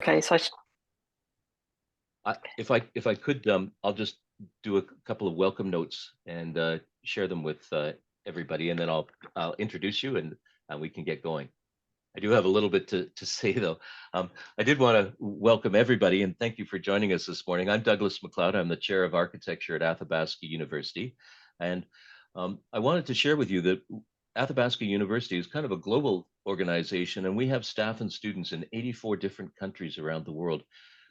Okay, so If I could, I'll just do a couple of welcome notes and share them with everybody, and then I'll introduce you and we can get going. I do have a little bit to say though. I did want to welcome everybody and thank you for joining us this morning. I'm Douglas MacLeod. I'm the chair of architecture at Athabasca University, and I wanted to share with you that Athabasca University is kind of a global organization, and we have staff and students in 84 different countries around the world.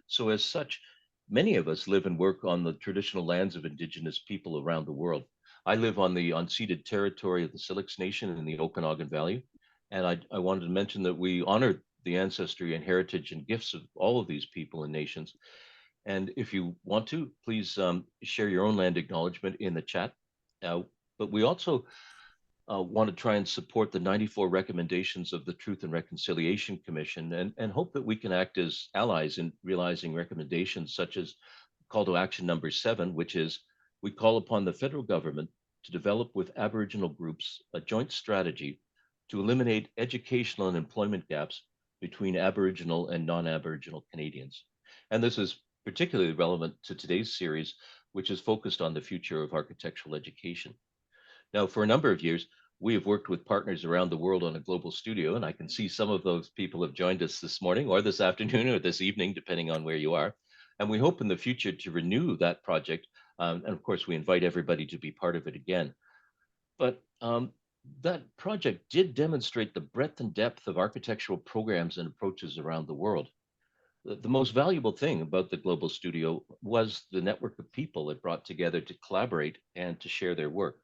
So as such, many of us live and work on the traditional lands of Indigenous people around the world. I live on the unceded territory of the Syilx Nation in the Okanagan Valley. And I wanted to mention that we honor the ancestry and heritage and gifts of all of these people and nations. And if you want to, please share your own land acknowledgement in the chat. Uh, but we also want to try and support the 94 recommendations of the Truth and Reconciliation Commission and hope that we can act as allies in realizing recommendations such as call to action number 7, which is we call upon the federal government to develop with Aboriginal groups a joint strategy to eliminate educational and employment gaps between Aboriginal and non-Aboriginal Canadians. And this is particularly relevant to today's series, which is focused on the future of architectural education. Now, for a number of years, we have worked with partners around the world on a global studio, and I can see some of those people have joined us this morning or this afternoon or this evening, depending on where you are. And we hope in the future to renew that project. And of course, we invite everybody to be part of it again. But that project did demonstrate the breadth and depth of architectural programs and approaches around the world. The most valuable thing about the Global Studio was the network of people it brought together to collaborate and to share their work.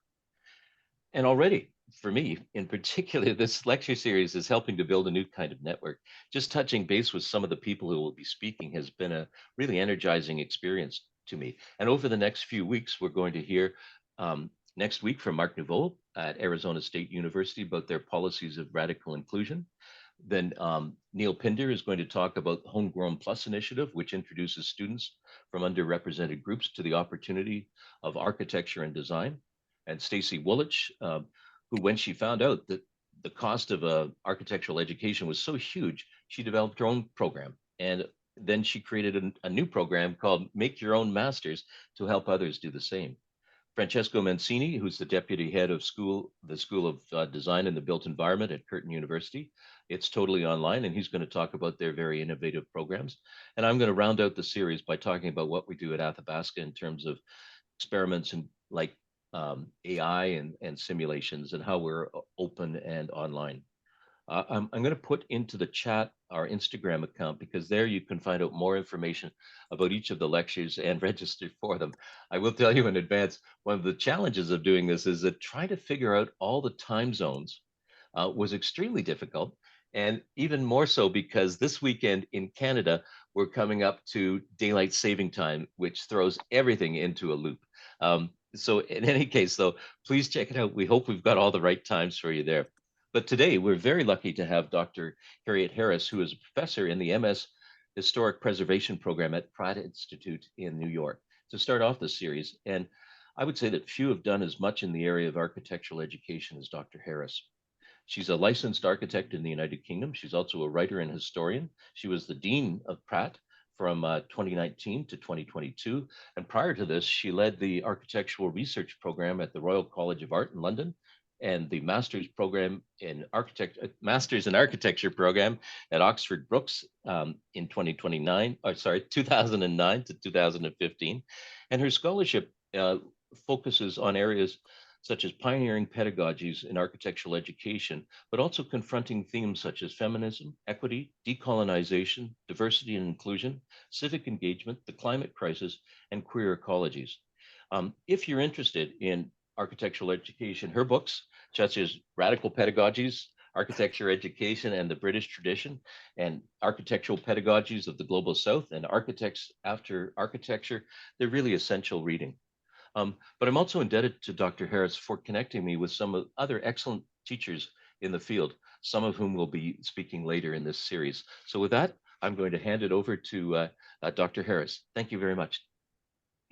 And already, for me in particular, this lecture series is helping to build a new kind of network. Just touching base with some of the people who will be speaking has been a really energizing experience to me. And over the next few weeks, we're going to hear next week from Mark Nouveau at Arizona State University about their policies of radical inclusion. Then Neil Pinder is going to talk about the Homegrown Plus initiative, which introduces students from underrepresented groups to the opportunity of architecture and design. And Stacy Woolwich, who, when she found out that the cost of architectural education was so huge, she developed her own program. And then she created a new program called Make Your Own Masters to help others do the same. Francesco Mancini, who's the deputy head of the School of Design and the Built Environment at Curtin University. It's totally online, and he's going to talk about their very innovative programs. And I'm going to round out the series by talking about what we do at Athabasca in terms of experiments and like AI and simulations and how we're open and online. I'm going to put into the chat our Instagram account because there you can find out more information about each of the lectures and register for them. I will tell you in advance, one of the challenges of doing this is that trying to figure out all the time zones was extremely difficult. And even more so because this weekend in Canada, we're coming up to daylight saving time, which throws everything into a loop. So in any case, though, please check it out. We hope we've got all the right times for you there. But today, we're very lucky to have Dr. Harriet Harris, who is a professor in the MS Historic Preservation Program at Pratt Institute in New York, to start off this series. And I would say that few have done as much in the area of architectural education as Dr. Harris. She's a licensed architect in the United Kingdom. She's also a writer and historian. She was the dean of Pratt from 2019 to 2022. And prior to this, she led the architectural research program at the Royal College of Art in London and the master's in architecture program at Oxford Brookes in 2009 to 2015. And her scholarship focuses on areas such as pioneering pedagogies in architectural education, but also confronting themes such as feminism, equity, decolonization, diversity and inclusion, civic engagement, the climate crisis, and queer ecologies. If you're interested in architectural education, her books, such as Radical Pedagogies, Architecture Education and the British Tradition, and Architectural Pedagogies of the Global South, and Architects After Architecture, they're really essential reading. But I'm also indebted to Dr. Harris for connecting me with some other excellent teachers in the field, some of whom will be speaking later in this series. So with that, I'm going to hand it over to Dr. Harris. Thank you very much.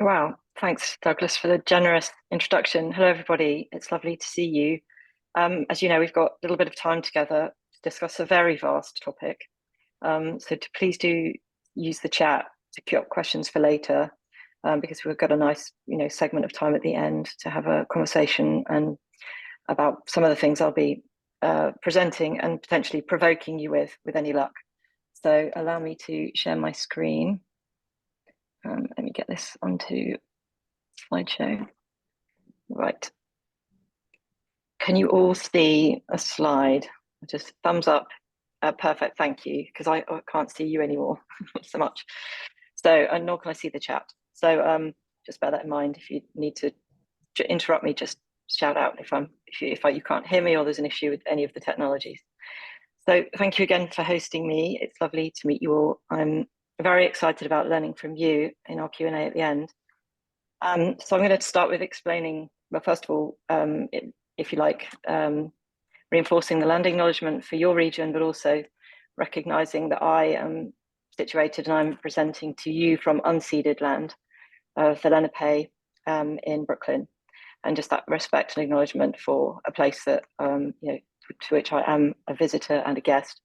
Wow, thanks, Douglas, for the generous introduction. Hello, everybody. It's lovely to see you. As you know, we've got a little bit of time together to discuss a very vast topic. So please do use the chat to queue up questions for later, because we've got a nice, segment of time at the end to have a conversation and about some of the things I'll be presenting and potentially provoking you with any luck. So allow me to share my screen. Let me get this onto slideshow. Right. Can you all see a slide? Just thumbs up. Perfect, thank you, because I can't see you anymore so much. So, nor can I see the chat. So just bear that in mind. If you need to interrupt me, just shout out if you can't hear me or there's an issue with any of the technologies. So thank you again for hosting me. It's lovely to meet you all. I'm very excited about learning from you in our Q&A at the end. So I'm going to start with explaining, well, first of all, if you like, reinforcing the land acknowledgement for your region, but also recognizing that I am situated and I'm presenting to you from unceded land of the Lenape in Brooklyn, and just that respect and acknowledgement for a place that, to which I am a visitor and a guest,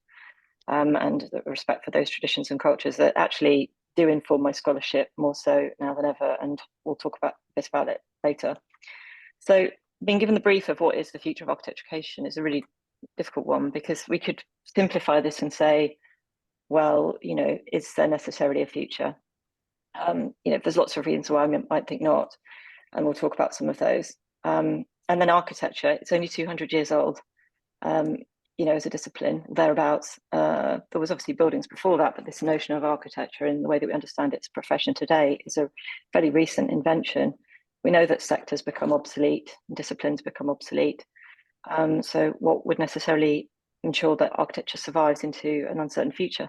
and the respect for those traditions and cultures that actually do inform my scholarship more so now than ever, and we'll talk about it later. So being given the brief of what is the future of architecture education is a really difficult one, because we could simplify this and say, well, is there necessarily a future? There's lots of reasons why I might think not, and we'll talk about some of those. And then architecture, it's only 200 years old, as a discipline, thereabouts. There was obviously buildings before that, but this notion of architecture in the way that we understand its profession today is a fairly recent invention. We know that sectors become obsolete, disciplines become obsolete. So what would necessarily ensure that architecture survives into an uncertain future?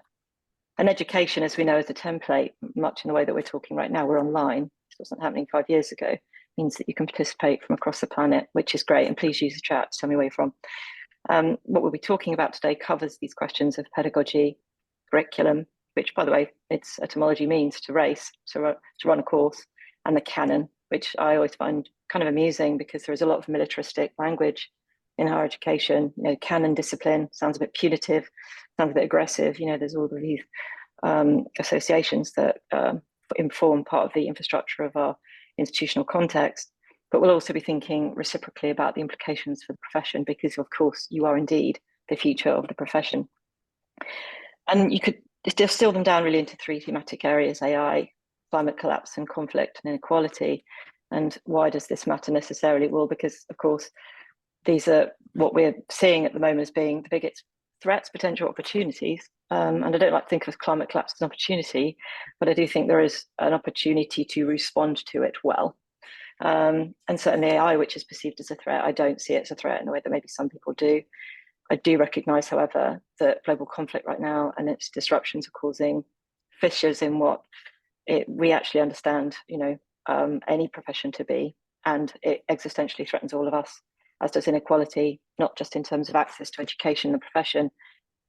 And education, as we know, is a template, much in the way that we're talking right now. We're online. This wasn't happening 5 years ago. Means that you can participate from across the planet, which is great. And please use the chat to tell me where you're from. What we'll be talking about today covers these questions of pedagogy, curriculum, which, by the way, its etymology means to race, to run a course, and the canon, which I always find kind of amusing because there is a lot of militaristic language in higher education. Canon discipline sounds a bit punitive, sounds a bit aggressive. There's all of these associations that inform part of the infrastructure of our institutional context. But we'll also be thinking reciprocally about the implications for the profession, because, of course, you are indeed the future of the profession. And you could distill them down really into three thematic areas: AI, climate collapse, and conflict and inequality. And why does this matter necessarily? Well, because, of course, these are what we're seeing at the moment as being the biggest threats, potential opportunities. And I don't like to think of climate collapse as an opportunity, but I do think there is an opportunity to respond to it well. And certainly AI, which is perceived as a threat, I don't see it as a threat in the way that maybe some people do. I do recognise, however, that global conflict right now and its disruptions are causing fissures in what we actually understand, any profession to be, and it existentially threatens all of us, as does inequality, not just in terms of access to education and profession,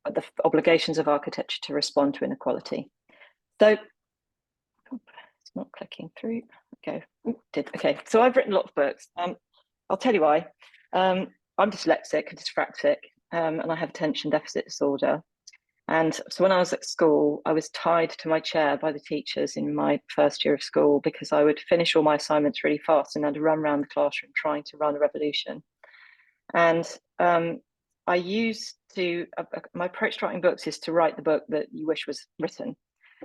but the obligations of architecture to respond to inequality. So, it's not clicking through. Okay, so I've written a lot of books. I'll tell you why. I'm dyslexic and dyspraxic, and I have attention deficit disorder. And so when I was at school, I was tied to my chair by the teachers in my first year of school, because I would finish all my assignments really fast and I'd run around the classroom trying to run a revolution. And I used to, my approach to writing books is to write the book that you wish was written.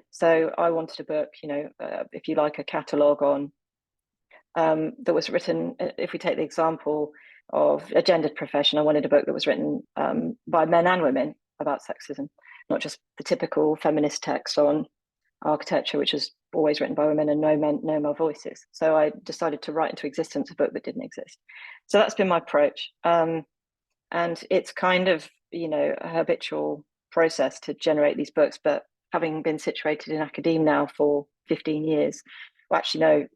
So I wanted a book, if you like, a catalogue on that was written. If we take the example of a gendered profession, I wanted a book that was written by men and women about sexism, not just the typical feminist text on architecture, which is always written by women and no male voices. So I decided to write into existence a book that didn't exist. So that's been my approach. And it's kind of, a habitual process to generate these books. But having been situated in academia now for 15 years, well, actually, no,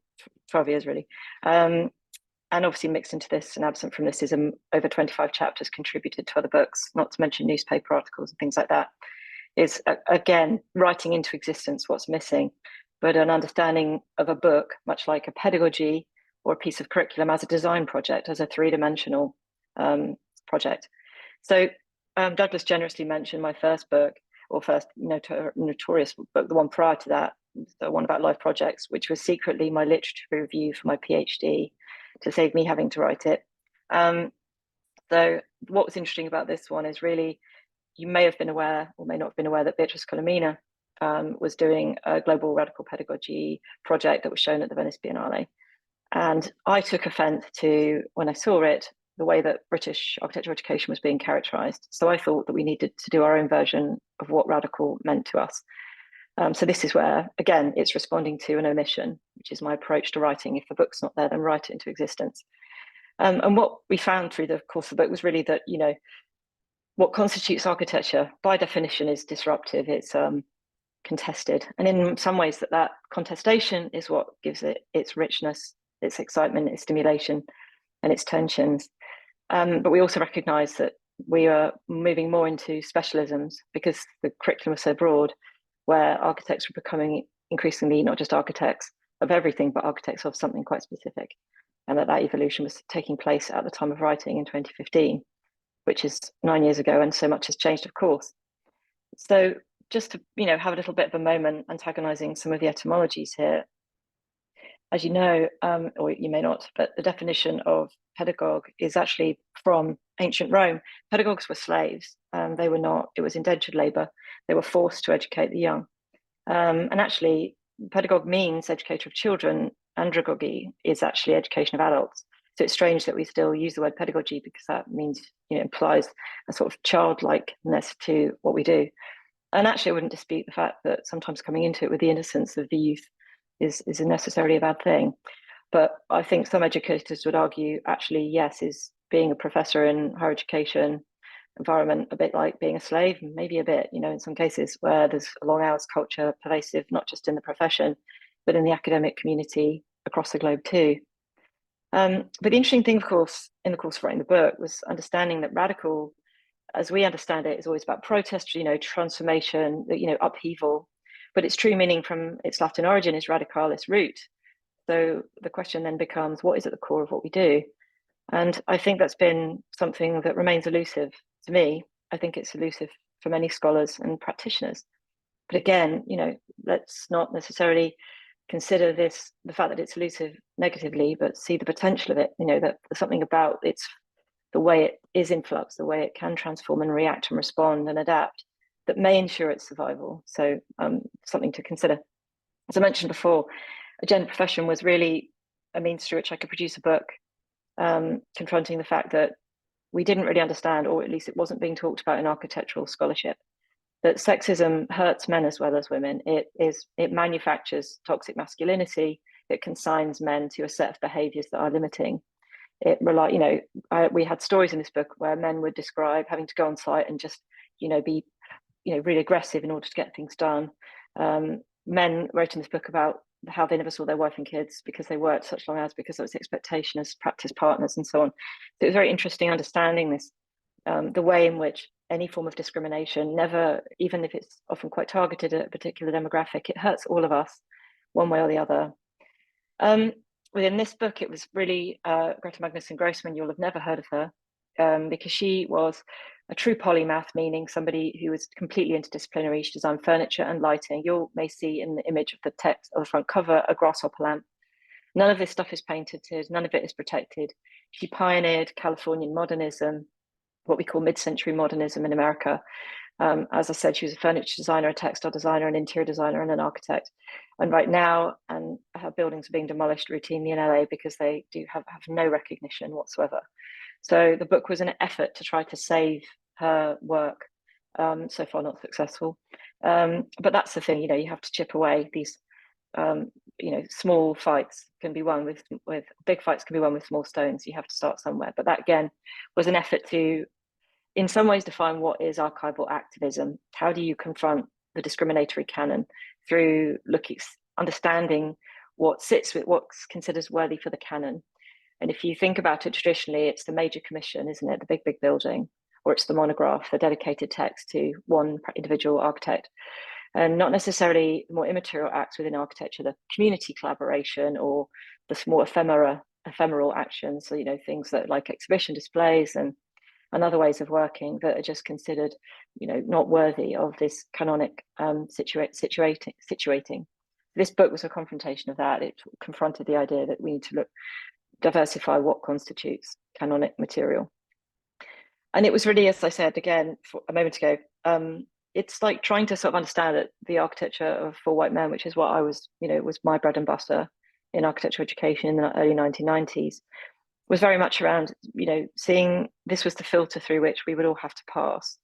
12 years really. And obviously mixed into this and absent from this is over 25 chapters contributed to other books, not to mention newspaper articles and things like that, is, again, writing into existence what's missing, but an understanding of a book, much like a pedagogy or a piece of curriculum, as a design project, as a three-dimensional project. So Douglas generously mentioned my first book. or first notorious book, the one prior to that, the one about life projects, which was secretly my literature review for my PhD to save me having to write it. So what was interesting about this one is really, you may have been aware or may not have been aware that Beatrice Colomina was doing a global radical pedagogy project that was shown at the Venice Biennale. And I took offence to, when I saw it, the way that British architecture education was being characterised. So I thought that we needed to do our own version of what radical meant to us. So this is where, again, it's responding to an omission, which is my approach to writing. If the book's not there, then write it into existence. And what we found through the course of the book was really that, what constitutes architecture, by definition, is disruptive. It's contested. And in some ways that contestation is what gives it its richness, its excitement, its stimulation, and its tensions. But we also recognize that we are moving more into specialisms because the curriculum was so broad, where architects were becoming increasingly not just architects of everything, but architects of something quite specific. And that evolution was taking place at the time of writing in 2015, which is 9 years ago, and so much has changed, of course. So just to have a little bit of a moment antagonizing some of the etymologies here. As you know, or you may not, but the definition of pedagogue is actually from ancient Rome. Pedagogues were slaves. They were not, it was indentured labor. They were forced to educate the young. And actually, pedagogue means educator of children. Andragogy is actually education of adults. So it's strange that we still use the word pedagogy, because that means, implies a sort of childlikeness to what we do. And actually, I wouldn't dispute the fact that sometimes coming into it with the innocence of the youth is necessarily a bad thing. But I think some educators would argue, actually, yes, is being a professor in higher education environment a bit like being a slave, maybe a bit, in some cases where there's a long hours culture pervasive, not just in the profession, but in the academic community across the globe too. But the interesting thing, of course, in the course of writing the book was understanding that radical, as we understand it, is always about protest, transformation, upheaval. But its true meaning from its Latin origin is radicalis, root. So the question then becomes, what is at the core of what we do? And I think that's been something that remains elusive to me. I think it's elusive for many scholars and practitioners. But again, let's not necessarily consider the fact that it's elusive negatively, but see the potential of it, that there's something about the way it is in flux, the way it can transform and react and respond and adapt, that may ensure its survival. So something to consider. As I mentioned before, a gender profession was really a means through which I could produce a book confronting the fact that we didn't really understand, or at least it wasn't being talked about in architectural scholarship, that sexism hurts men as well as women. It manufactures toxic masculinity. It consigns men to a set of behaviors that are limiting. We had stories in this book where men would describe having to go on site and just, be, really aggressive in order to get things done. Men wrote in this book about how they never saw their wife and kids because they worked such long hours, because it was the expectation as practice partners and so on. So it was very interesting understanding this, the way in which any form of discrimination, never, even if it's often quite targeted at a particular demographic, it hurts all of us one way or the other. Within this book, it was really Greta Magnussen-Grossman. You'll have never heard of her because she was a true polymath, meaning somebody who was completely interdisciplinary. She designed furniture and lighting. You may see in the image of the text of the front cover a grasshopper lamp. None of this stuff is painted, none of it is protected. She pioneered Californian modernism, what we call mid-century modernism in America. As I said, she was a furniture designer, a textile designer, an interior designer, and an architect. And right now, her buildings are being demolished routinely in LA because they do have no recognition whatsoever. So the book was an effort to try to save her work. So far, not successful. But that's the thing, you have to chip away. These, small fights can be won with big fights can be won with small stones. You have to start somewhere. But that again was an effort to, in some ways, define what is archival activism. How do you confront the discriminatory canon through understanding what sits with what's considered worthy for the canon? And if you think about it traditionally, it's the major commission, isn't it? The big building, or it's the monograph, the dedicated text to one individual architect. And not necessarily the more immaterial acts within architecture, the community collaboration or the more ephemeral actions. So, things that like exhibition displays and other ways of working that are just considered not worthy of this canonic situating. This book was a confrontation of that. It confronted the idea that we need to diversify what constitutes canonic material. And it was really, as I said again a moment ago, it's like trying to sort of understand it, the architecture of For White Men, which is what I was, was my bread and butter in architecture education in the early 1990s, was very much around, seeing this was the filter through which we would all have to pass,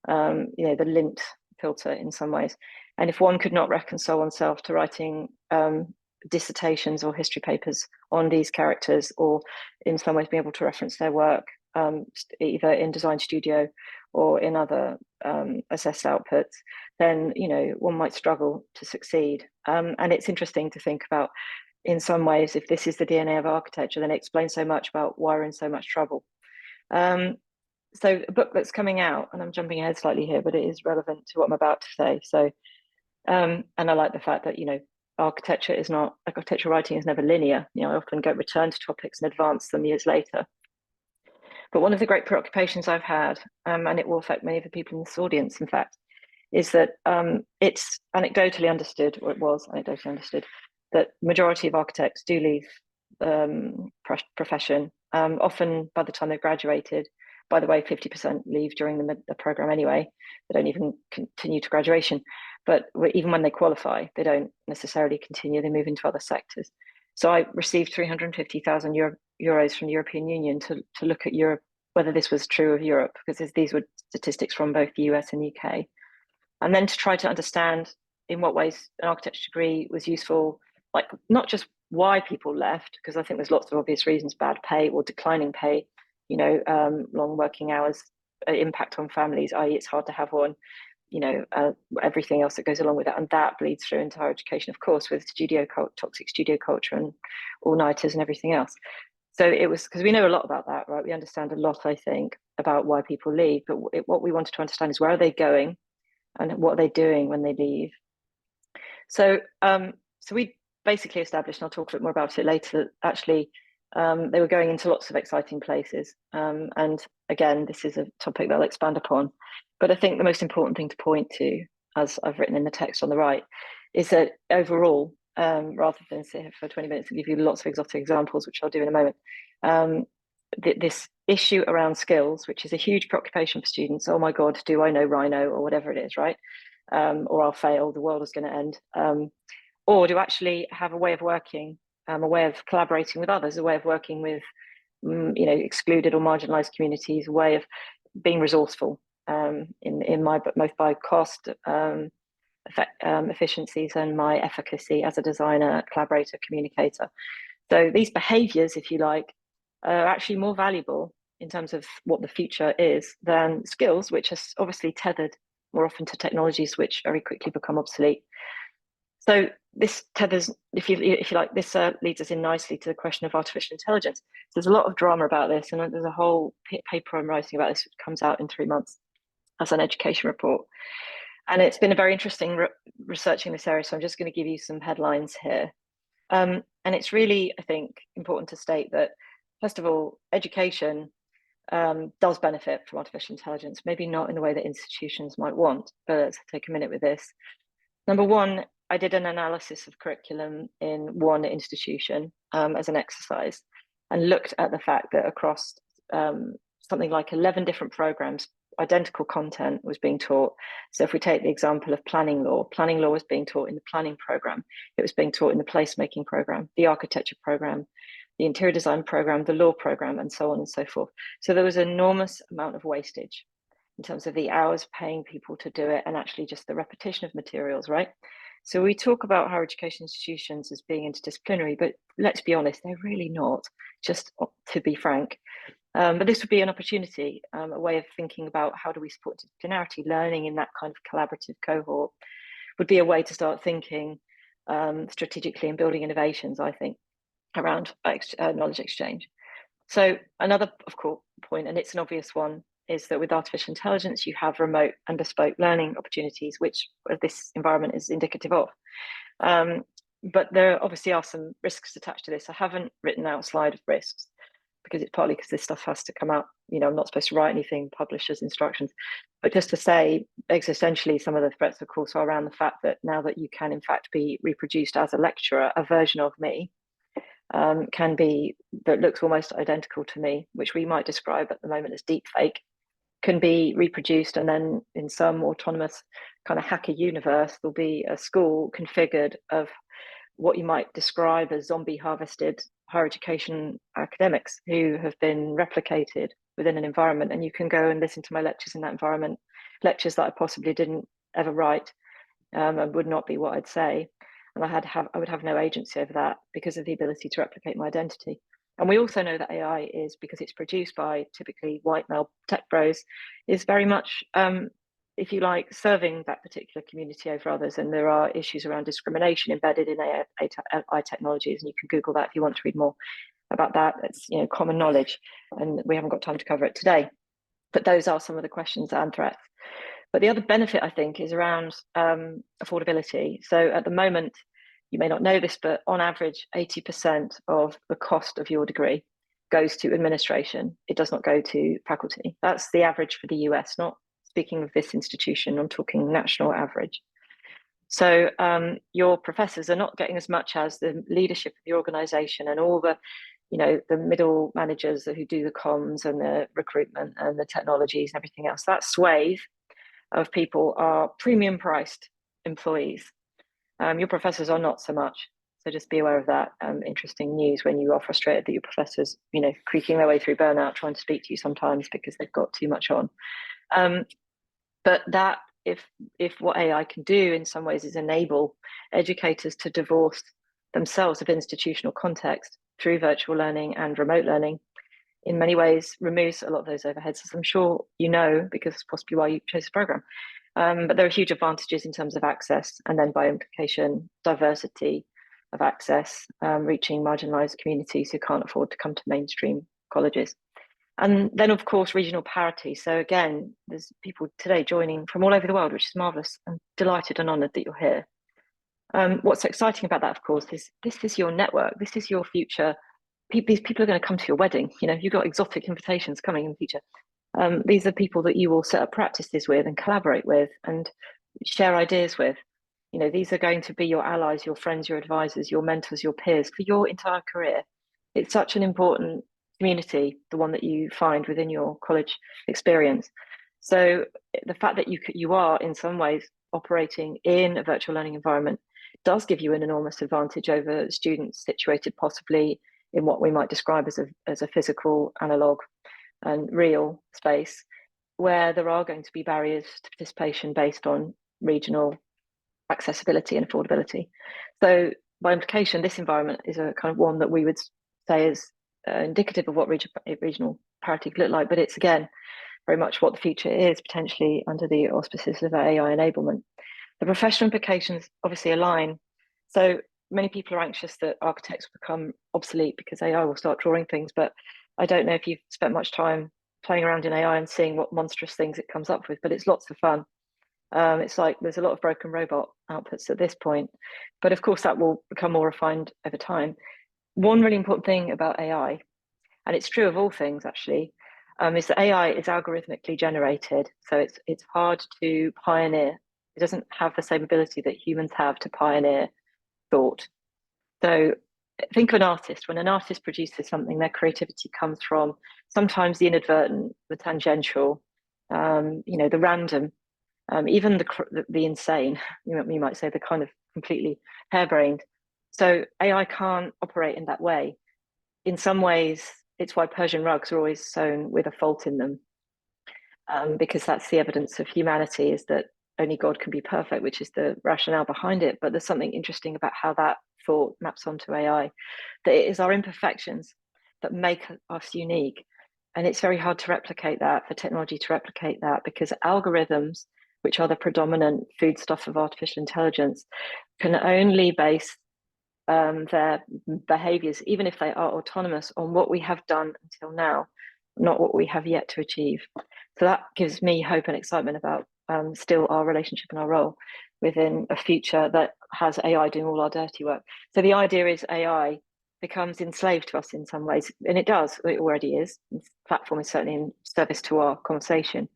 the lint filter in some ways. And if one could not reconcile oneself to writing dissertations or history papers on these characters, or in some ways being able to reference their work, either in design studio or in other assessed outputs, then one might struggle to succeed. And it's interesting to think about, in some ways, if this is the DNA of architecture, then it explains so much about why we're in so much trouble. So a book that's coming out, and I'm jumping ahead slightly here, but it is relevant to what I'm about to say. So, and I like the fact that architectural writing is never linear. I often get returned to topics and advance them years later. But one of the great preoccupations I've had, and it will affect many of the people in this audience, in fact, is that it's anecdotally understood, or it was anecdotally understood, that the majority of architects do leave profession, often by the time they've graduated. By the way, 50% leave during the program anyway. They don't even continue to graduation. But even when they qualify, they don't necessarily continue. They move into other sectors. So I received 350,000 euros from the European Union to look at Europe, whether this was true of Europe, because these were statistics from both the US and UK. And then to try to understand in what ways an architecture degree was useful, like not just why people left, because I think there's lots of obvious reasons: bad pay or declining pay, long working hours, impact on families, i.e. it's hard to have one, everything else that goes along with that. And that bleeds through into higher education, of course, with toxic studio culture and all-nighters and everything else. So it was, because we know a lot about that, right? We understand a lot, I think, about why people leave, but what we wanted to understand is, where are they going and what are they doing when they leave? So we basically established, and I'll talk a bit more about it later, that actually they were going into lots of exciting places. And again, this is a topic that I'll expand upon. But I think the most important thing to point to, as I've written in the text on the right, is that overall, rather than sit here for 20 minutes and give you lots of exotic examples, which I'll do in a moment, this issue around skills, which is a huge preoccupation for students. Oh my God, do I know Rhino, or whatever it is, right? Or I'll fail, the world is going to end. Or do actually have a way of working, a way of collaborating with others, a way of working with excluded or marginalized communities, a way of being resourceful, in my book, both by cost, efficiencies, and my efficacy as a designer, collaborator, communicator. So these behaviors, if you like, are actually more valuable in terms of what the future is than skills, which are obviously tethered more often to technologies which very quickly become obsolete. So this tethers, if you like, this leads us in nicely to the question of artificial intelligence. So there's a lot of drama about this, and there's a whole paper I'm writing about this, which comes out in 3 months as an education report. And it's been a very interesting researching this area. So I'm just going to give you some headlines here. And it's really, I think, important to state that, first of all, education does benefit from artificial intelligence, maybe not in the way that institutions might want, but let's take a minute with this. Number one, I did an analysis of curriculum in one institution as an exercise, and looked at the fact that across something like 11 different programs, identical content was being taught. So if we take the example of planning law was being taught in the planning program, it was being taught in the placemaking program, the architecture program, the interior design program, the law program, and so on and so forth. So there was an enormous amount of wastage in terms of the hours paying people to do it, and actually just the repetition of materials, right? So we talk about higher education institutions as being interdisciplinary, but let's be honest, they're really not, just to be frank. But this would be an opportunity, a way of thinking about how do we support disciplinarity. Learning in that kind of collaborative cohort would be a way to start thinking strategically and building innovations, I think, around knowledge exchange. So another, of course, point, and it's an obvious one, is that with artificial intelligence, you have remote and bespoke learning opportunities, which this environment is indicative of. But there obviously are some risks attached to this. I haven't written out a slide of risks, because it's partly because this stuff has to come out. I'm not supposed to write anything, publishers' instructions, but just to say existentially, some of the threats, of course, are around the fact that now that you can, in fact, be reproduced as a lecturer, a version of me can be that looks almost identical to me, which we might describe at the moment as deepfake, can be reproduced, and then in some autonomous kind of hacker universe, there'll be a school configured of what you might describe as zombie harvested higher education academics who have been replicated within an environment, and you can go and listen to my lectures in that environment, lectures that I possibly didn't ever write, and would not be what I'd say, and I would have no agency over that because of the ability to replicate my identity. And we also know that AI is, because it's produced by typically white male tech bros, is very much, if you like, serving that particular community over others. And there are issues around discrimination embedded in AI technologies. And you can Google that if you want to read more about that. It's common knowledge, and we haven't got time to cover it today. But those are some of the questions and threats. But the other benefit, I think, is around affordability. So at the moment, you may not know this, but on average, 80% of the cost of your degree goes to administration. It does not go to faculty. That's the average for the US, not speaking of this institution, I'm talking national average. So your professors are not getting as much as the leadership of the organization and all the the middle managers who do the comms and the recruitment and the technologies and everything else. That swathe of people are premium priced employees. Your professors are not so much. So just be aware of that. Interesting news when you are frustrated that your professors, creaking their way through burnout, trying to speak to you sometimes because they've got too much on. But that, if what AI can do in some ways is enable educators to divorce themselves of institutional context through virtual learning and remote learning, in many ways removes a lot of those overheads, as I'm sure you know, because it's possibly why you chose the program. But there are huge advantages in terms of access, and then by implication, diversity of access, reaching marginalised communities who can't afford to come to mainstream colleges. And then, of course, regional parity. So again, there's people today joining from all over the world, which is marvellous. I'm delighted and honoured that you're here. What's exciting about that, of course, is this is your network. This is your future. These people are going to come to your wedding. You've got exotic invitations coming in the future. These are people that you will set up practices with and collaborate with and share ideas with. These are going to be your allies, your friends, your advisors, your mentors, your peers for your entire career. It's such an important community, the one that you find within your college experience. So the fact that you are in some ways operating in a virtual learning environment does give you an enormous advantage over students situated possibly in what we might describe as a physical, analog, and real space, where there are going to be barriers to participation based on regional accessibility and affordability. So by implication, this environment is a kind of one that we would say is indicative of what regional parity could look like, but it's again very much what the future is potentially under the auspices of AI enablement. The professional implications obviously align. So many people are anxious that architects will become obsolete because AI will start drawing things, but I don't know if you've spent much time playing around in AI and seeing what monstrous things it comes up with, but it's lots of fun. It's like there's a lot of broken robot outputs at this point, but of course that will become more refined over time. One really important thing about AI, and it's true of all things actually, is that AI is algorithmically generated. So it's hard to pioneer. It doesn't have the same ability that humans have to pioneer thought. So think of an artist. When an artist produces something, their creativity comes from sometimes the inadvertent, the tangential, the random, even the insane. You might say the kind of completely harebrained. So AI can't operate in that way. In some ways, it's why Persian rugs are always sewn with a fault in them, because that's the evidence of humanity, is that only God can be perfect, which is the rationale behind it. But there's something interesting about how that thought maps onto AI, that it is our imperfections that make us unique. And it's very hard to replicate that, for technology to replicate that, because algorithms, which are the predominant foodstuff of artificial intelligence, can only base their behaviors, even if they are autonomous, on what we have done until now, not what we have yet to achieve. So that gives me hope and excitement about still our relationship and our role within a future that has AI doing all our dirty work. So the idea is AI becomes enslaved to us in some ways, and it does. It already is. The platform is certainly in service to our conversation,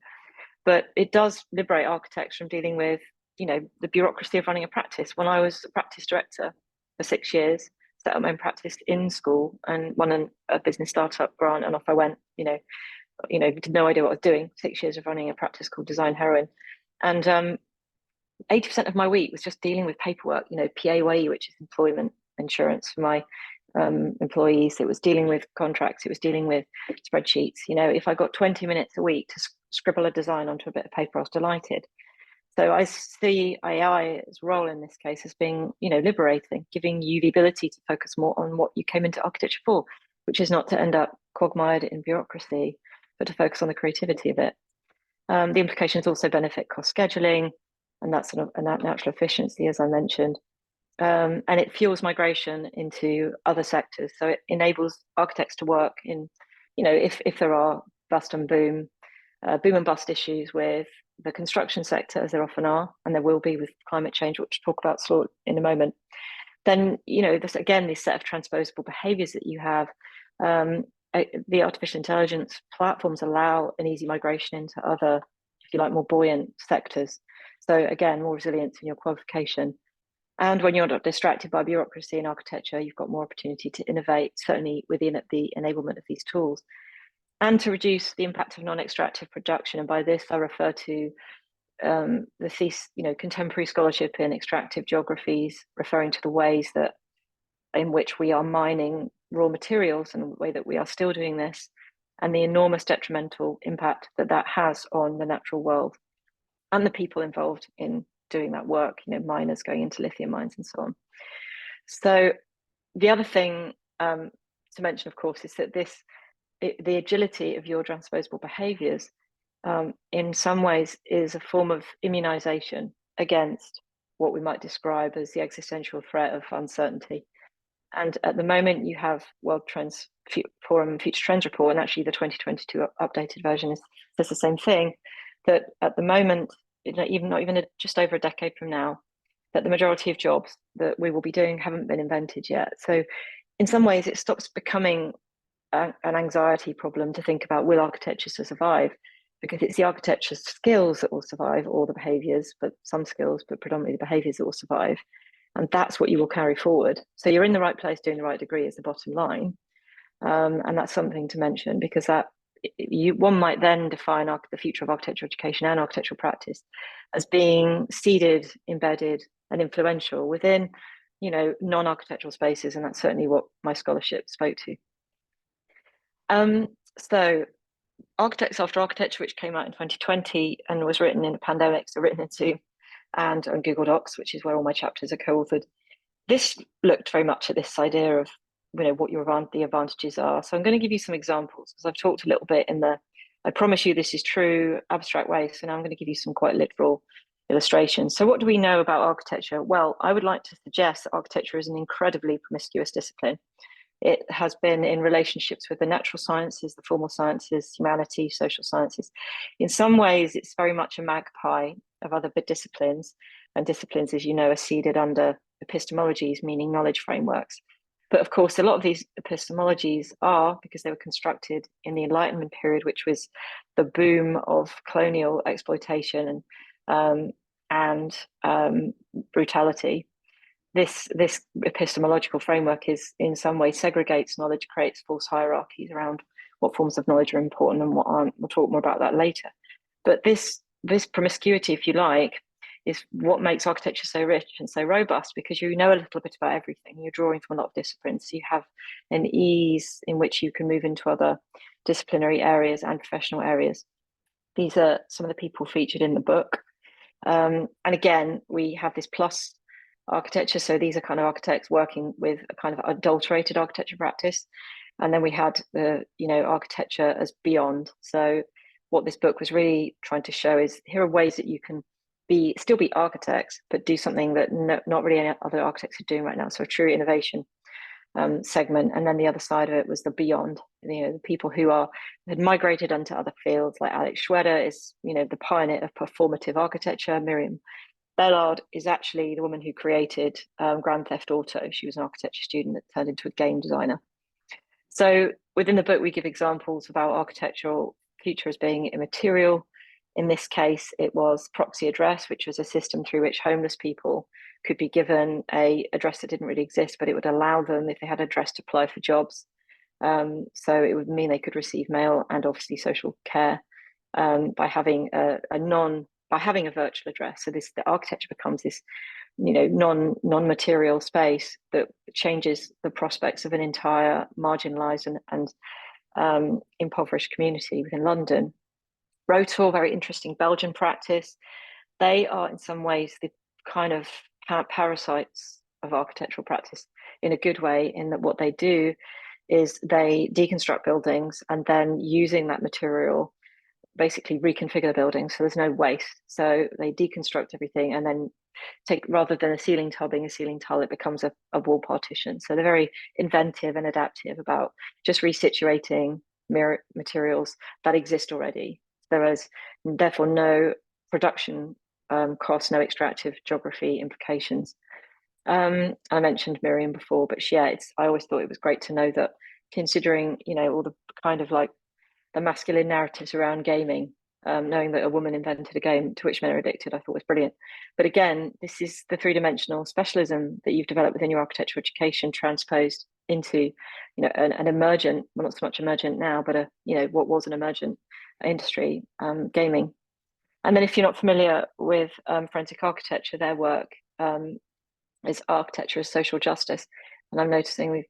but it does liberate architects from dealing with, the bureaucracy of running a practice. When I was a practice director for 6 years, set up my own practice in school and won a business startup grant, and off I went. Did no idea what I was doing. 6 years of running a practice called Design Heroin, and 80% of my week was just dealing with paperwork. PAYE, which is employment insurance for my employees. It was dealing with contracts. It was dealing with spreadsheets. If I got 20 minutes a week to scribble a design onto a bit of paper, I was delighted. So I see AI's role in this case as being, liberating, giving you the ability to focus more on what you came into architecture for, which is not to end up quagmired in bureaucracy, but to focus on the creativity of it. The implications also benefit cost scheduling, and that's sort of a natural efficiency, as I mentioned. And it fuels migration into other sectors. So it enables architects to work in, if there are bust and boom and bust issues with the construction sector, as there often are, and there will be with climate change, which we'll talk about in a moment, then, this set of transposable behaviors that you have, the artificial intelligence platforms allow an easy migration into other, if you like, more buoyant sectors. So again, more resilience in your qualification. And when you're not distracted by bureaucracy in architecture, you've got more opportunity to innovate, certainly within the enablement of these tools, and to reduce the impact of non-extractive production. And by this, I refer to contemporary scholarship in extractive geographies, referring to the ways in which we are mining raw materials and the way that we are still doing this, and the enormous detrimental impact that has on the natural world and the people involved in doing that work, miners going into lithium mines and so on. So the other thing to mention, of course, is that the agility of your transposable behaviors in some ways is a form of immunization against what we might describe as the existential threat of uncertainty. And at the moment, you have World Trends Forum Future Trends Report, and actually the 2022 updated version says the same thing, that at the moment, not even just over a decade from now, that the majority of jobs that we will be doing haven't been invented yet. So in some ways, it stops becoming an anxiety problem to think about, will architecture survive? Because it's the architecture skills that will survive, or the behaviors, but some skills, but predominantly the behaviors that will survive. And that's what you will carry forward. So you're in the right place doing the right degree is the bottom line. And that's something to mention, because one might then define the future of architectural education and architectural practice as being seeded, embedded, and influential within, non-architectural spaces. And that's certainly what my scholarship spoke to. So Architects After Architecture, which came out in 2020 and was written in a pandemic, so written into and on Google Docs, which is where all my chapters are co-authored. This looked very much at this idea of, what the advantages are. So I'm going to give you some examples, because I've talked a little bit I promise you this is true, abstract way. So now I'm going to give you some quite literal illustrations. So what do we know about architecture? Well, I would like to suggest that architecture is an incredibly promiscuous discipline. It has been in relationships with the natural sciences, the formal sciences, humanities, social sciences. In some ways, it's very much a magpie of other disciplines. And disciplines, as you know, are seeded under epistemologies, meaning knowledge frameworks. But of course, a lot of these epistemologies are, because they were constructed in the Enlightenment period, which was the boom of colonial exploitation and brutality. This epistemological framework is in some way segregates knowledge, creates false hierarchies around what forms of knowledge are important and what aren't. We'll talk more about that later. But this promiscuity, if you like, is what makes architecture so rich and so robust, because you know a little bit about everything. You're drawing from a lot of disciplines. So you have an ease in which you can move into other disciplinary areas and professional areas. These are some of the people featured in the book. And again, we have this plus architecture. So these are kind of architects working with a kind of adulterated architecture practice. And then we had the, architecture as beyond. So what this book was really trying to show is, here are ways that you can still be architects, but do something that not really any other architects are doing right now. So a true innovation segment. And then the other side of it was the beyond, the people who had migrated into other fields, like Alex Schweder is, the pioneer of performative architecture. Miriam Bellard is actually the woman who created Grand Theft Auto. She was an architecture student that turned into a game designer. So within the book, we give examples of our architectural future as being immaterial. In this case, it was proxy address, which was a system through which homeless people could be given a address that didn't really exist, but it would allow them, if they had an address, to apply for jobs. So it would mean they could receive mail and obviously social care by having by having a virtual address. So the architecture becomes this, non-material space that changes the prospects of an entire marginalised and impoverished community within London. Rotor, very interesting Belgian practice. They are in some ways the kind of parasites of architectural practice in a good way, in that what they do is they deconstruct buildings and then, using that material, basically reconfigure the building so there's no waste. So they deconstruct everything and then rather than a ceiling tile being a ceiling tile, it becomes a wall partition. So they're very inventive and adaptive about just resituating materials that exist already. There is therefore no production costs, no extractive geography implications. I mentioned Miriam before, but I always thought it was great to know that, considering all the kind of like the masculine narratives around gaming, knowing that a woman invented a game to which men are addicted, I thought was brilliant. But again, this is the three-dimensional specialism that you've developed within your architectural education transposed into, an emergent, well, not so much emergent now, but what was an emergent industry, gaming. And then, if you're not familiar with forensic architecture, their work is architecture as social justice. And I'm noticing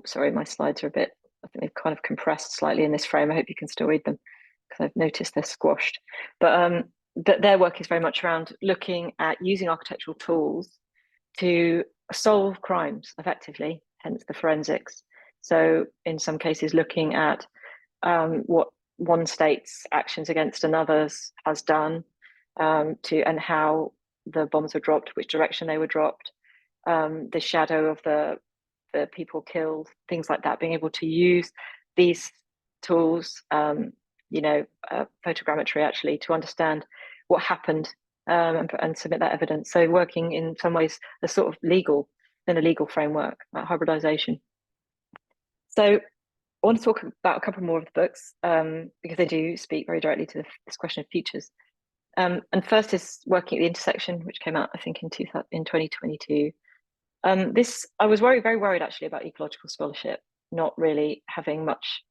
sorry, my slides are I think they've kind of compressed slightly in this frame. I hope you can still read them, because I've noticed they're squashed. But their work is very much around looking at using architectural tools to solve crimes effectively, hence the forensics. So in some cases, looking at what one state's actions against another's has done, and how the bombs were dropped, which direction they were dropped, the shadow of the people killed, things like that, being able to use these tools, photogrammetry actually, to understand what happened, and submit that evidence. So working in some ways a sort of in a legal framework, hybridization. So I want to talk about a couple more of the books, because they do speak very directly to this question of futures. And first is Working at the Intersection, which came out, I think, in 2022. This, I was very worried actually about ecological scholarship not really having much,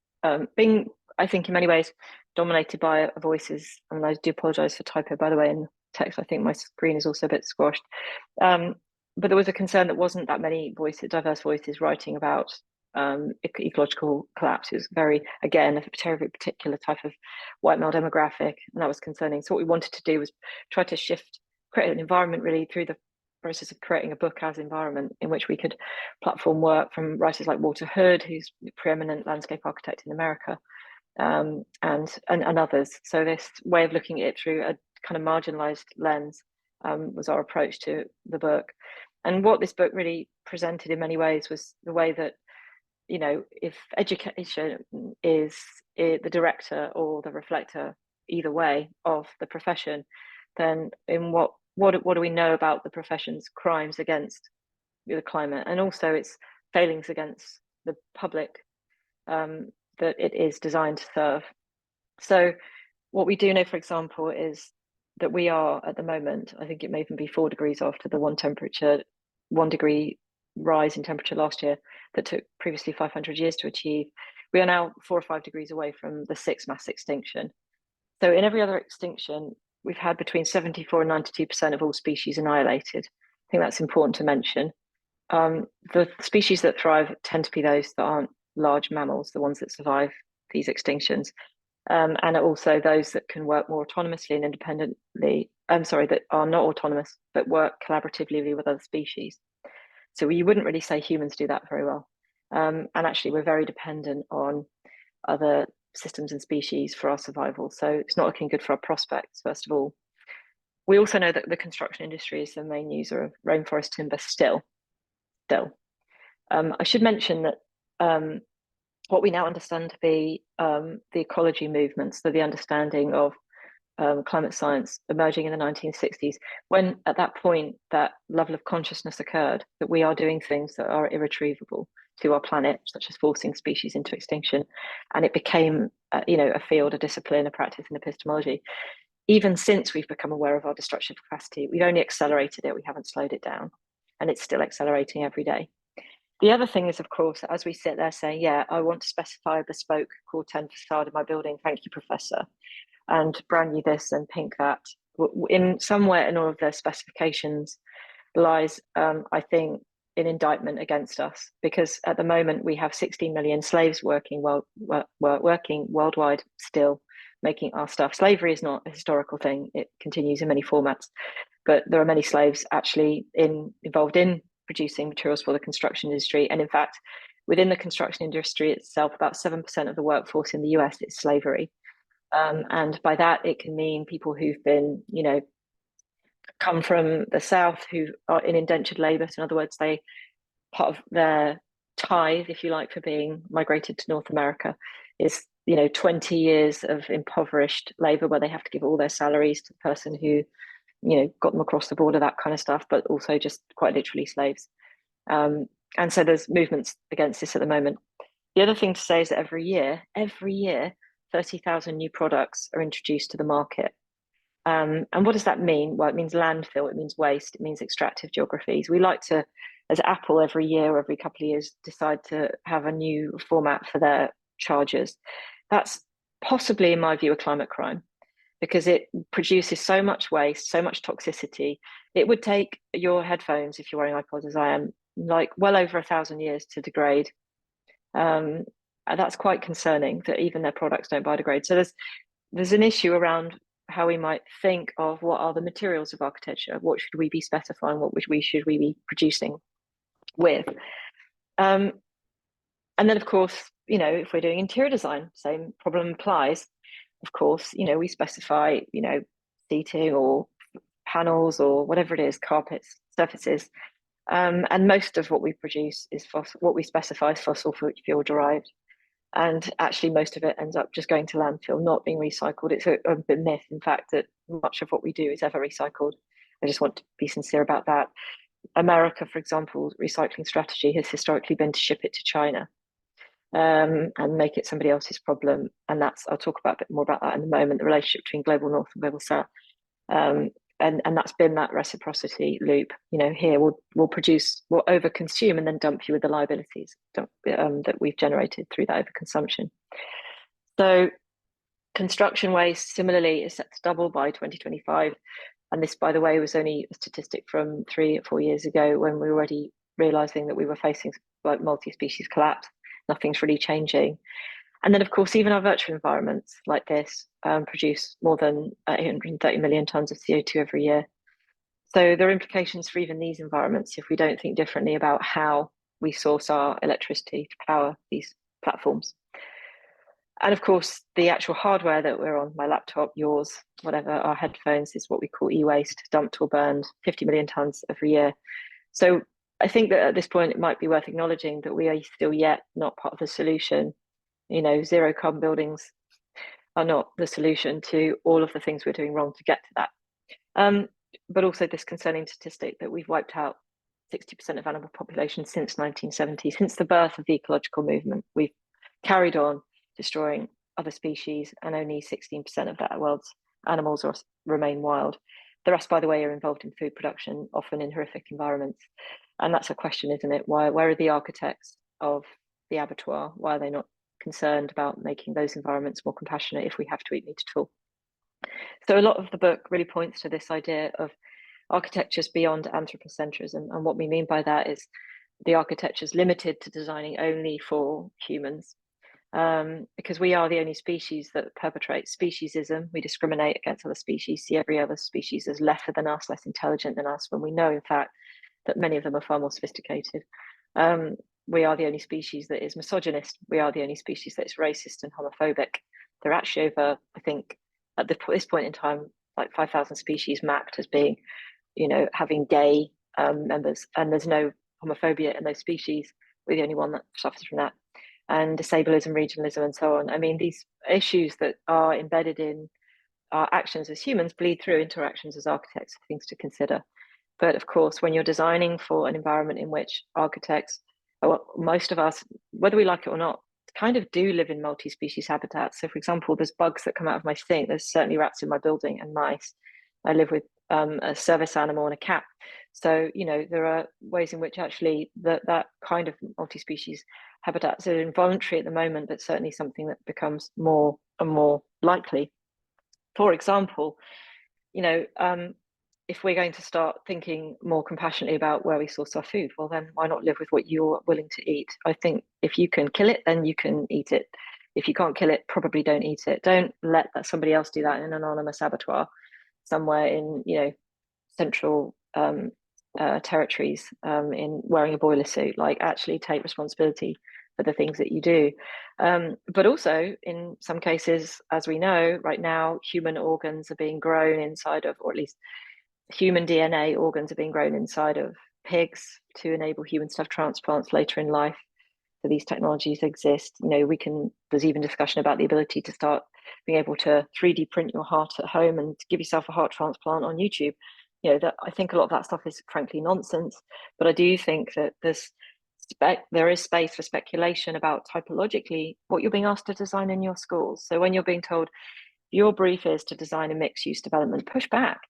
being, I think, in many ways dominated by voices. And I do apologize for typo, by the way, in text. I think my screen is also a bit squashed. But there was a concern that wasn't that many diverse voices writing about ecological collapse. It was very, again, a very particular type of white male demographic, and that was concerning. So what we wanted to do was try to create an environment really through the process of creating a book as environment in which we could platform work from writers like Walter Hood, who's a preeminent landscape architect in America, and others. So this way of looking at it through a kind of marginalized lens was our approach to the book. And what this book really presented in many ways was the way that, if education is the director or the reflector, either way, of the profession, then in what do we know about the profession's crimes against the climate, and also its failings against the public that it is designed to serve? So what we do know, for example, is that we are at the moment, I think it may even be 4 degrees after the 1 degree rise in temperature last year that took previously 500 years to achieve. We are now 4 or 5 degrees away from the 6th mass extinction. So in every other extinction, we've had between 74 and 92% of all species annihilated. I think that's important to mention. The species that thrive tend to be those that aren't large mammals, the ones that survive these extinctions, and also those that can work more autonomously and independently. That are not autonomous, but work collaboratively with other species. So you wouldn't really say humans do that very well. And actually, we're very dependent on other systems and species for our survival. So it's not looking good for our prospects, first of all. We also know that the construction industry is the main user of rainforest timber still. I should mention that what we now understand to be the ecology movements, so the understanding of climate science emerging in the 1960s, when at that point that level of consciousness occurred that we are doing things that are irretrievable to our planet, such as forcing species into extinction, and it became a field, a discipline, a practice in epistemology. Even since we've become aware of our destructive capacity, we've only accelerated it, we haven't slowed it down, and it's still accelerating every day. The other thing is, of course, as we sit there saying, yeah, I want to specify a bespoke core 10 facade in my building, thank you, Professor, and brand new this and pink that. In somewhere in all of their specifications lies, I think, an indictment against us, because at the moment we have 16 million slaves working worldwide still, making our stuff. Slavery is not a historical thing, it continues in many formats, but there are many slaves actually involved in producing materials for the construction industry. And in fact, within the construction industry itself, about 7% of the workforce in the US is slavery. And by that, it can mean people who've been, come from the South, who are in indentured labor. So in other words, they part of their tithe, if you like, for being migrated to North America is 20 years of impoverished labor where they have to give all their salaries to the person who got them across the border, that kind of stuff, but also just quite literally slaves. And so there's movements against this at the moment. The other thing to say is that every year 30,000 new products are introduced to the market. And what does that mean? Well, it means landfill, it means waste, it means extractive geographies. We like to, as Apple, every year or every couple of years, decide to have a new format for their chargers. That's possibly, in my view, a climate crime, because it produces so much waste, so much toxicity. It would take your headphones, if you're wearing iPods as I am, like well over 1,000 years to degrade. And that's quite concerning that even their products don't biodegrade. So there's an issue around how we might think of what are the materials of architecture, what should we be specifying, what should we be producing with. And then, of course, if we're doing interior design, same problem applies. Of course, we specify, seating or panels or whatever it is, carpets, surfaces. And most of what we produce is what we specify is fossil fuel derived. And actually, most of it ends up just going to landfill, not being recycled. It's a myth, in fact, that much of what we do is ever recycled. I just want to be sincere about that. America, for example, recycling strategy has historically been to ship it to China and make it somebody else's problem. And I'll talk about a bit more about that in a moment, the relationship between global north and global south. And that's been that reciprocity loop. Here we'll produce, we'll overconsume and then dump you with the liabilities that we've generated through that overconsumption. So construction waste similarly is set to double by 2025. And this, by the way, was only a statistic from 3 or 4 years ago, when we were already realizing that we were facing like multi-species collapse. Nothing's really changing. And then, of course, even our virtual environments like this produce more than 830 million tons of CO2 every year. So there are implications for even these environments if we don't think differently about how we source our electricity to power these platforms. And of course, the actual hardware that we're on, my laptop, yours, whatever, our headphones, is what we call e-waste, dumped or burned, 50 million tons every year. So I think that at this point, it might be worth acknowledging that we are still yet not part of the solution. Zero carbon buildings are not the solution to all of the things we're doing wrong to get to that. But also this concerning statistic that we've wiped out 60% of animal population since 1970, since the birth of the ecological movement. We've carried on destroying other species, and only 16% of that world's animals remain wild. The rest, by the way, are involved in food production, often in horrific environments. And that's a question, isn't it? Where are the architects of the abattoir? Why are they not concerned about making those environments more compassionate if we have to eat meat at all? So a lot of the book really points to this idea of architectures beyond anthropocentrism. And what we mean by that is the architecture is limited to designing only for humans, because we are the only species that perpetrates speciesism. We discriminate against other species, see every other species as lesser than us, less intelligent than us, when we know, in fact, that many of them are far more sophisticated. We are the only species that is misogynist. We are the only species that is racist and homophobic. There are actually over, I think, at this point in time, like 5,000 species mapped as being, having gay members, and there's no homophobia in those species. We're the only one that suffers from that. And disableism, regionalism, and so on. I mean, these issues that are embedded in our actions as humans bleed through into our actions as architects, things to consider. But of course, when you're designing for an environment in which architects, well, most of us, whether we like it or not, kind of do live in multi-species habitats. So for example, there's bugs that come out of my sink. There's certainly rats in my building and mice. I live with a service animal and a cat. So, there are ways in which actually that kind of multi-species habitats are involuntary at the moment, but certainly something that becomes more and more likely. For example, if we're going to start thinking more compassionately about where we source our food, well, then why not live with what you're willing to eat? I think if you can kill it, then you can eat it. If you can't kill it, probably don't eat it. Don't let somebody else do that in an anonymous abattoir somewhere in, central territories in wearing a boiler suit. Like, actually take responsibility for the things that you do. But also, in some cases, as we know, right now, human organs are being grown inside of, or at least human DNA organs are being grown inside of pigs to enable human stuff transplants later in life. So these technologies exist. There's even discussion about the ability to start being able to 3D print your heart at home and give yourself a heart transplant on YouTube. That I think a lot of that stuff is frankly nonsense, but I do think that there is space for speculation about typologically what you're being asked to design in your schools. So when you're being told your brief is to design a mixed use development, push back.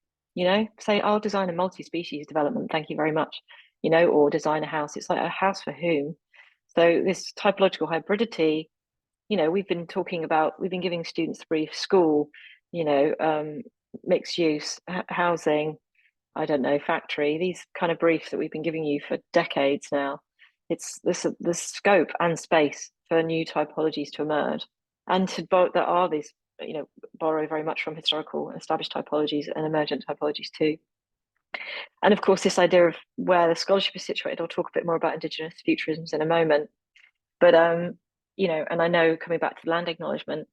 Say, I'll design a multi-species development, thank you very much. Or design a house. It's like, a house for whom? So this typological hybridity, we've been giving students brief school, mixed use, housing, I don't know, factory, these kind of briefs that we've been giving you for decades now. It's the scope and space for new typologies to emerge, and there are these, borrow very much from historical established typologies and emergent typologies too. And of course, this idea of where the scholarship is situated, I'll talk a bit more about Indigenous futurisms in a moment. But, and I know, coming back to the land acknowledgement,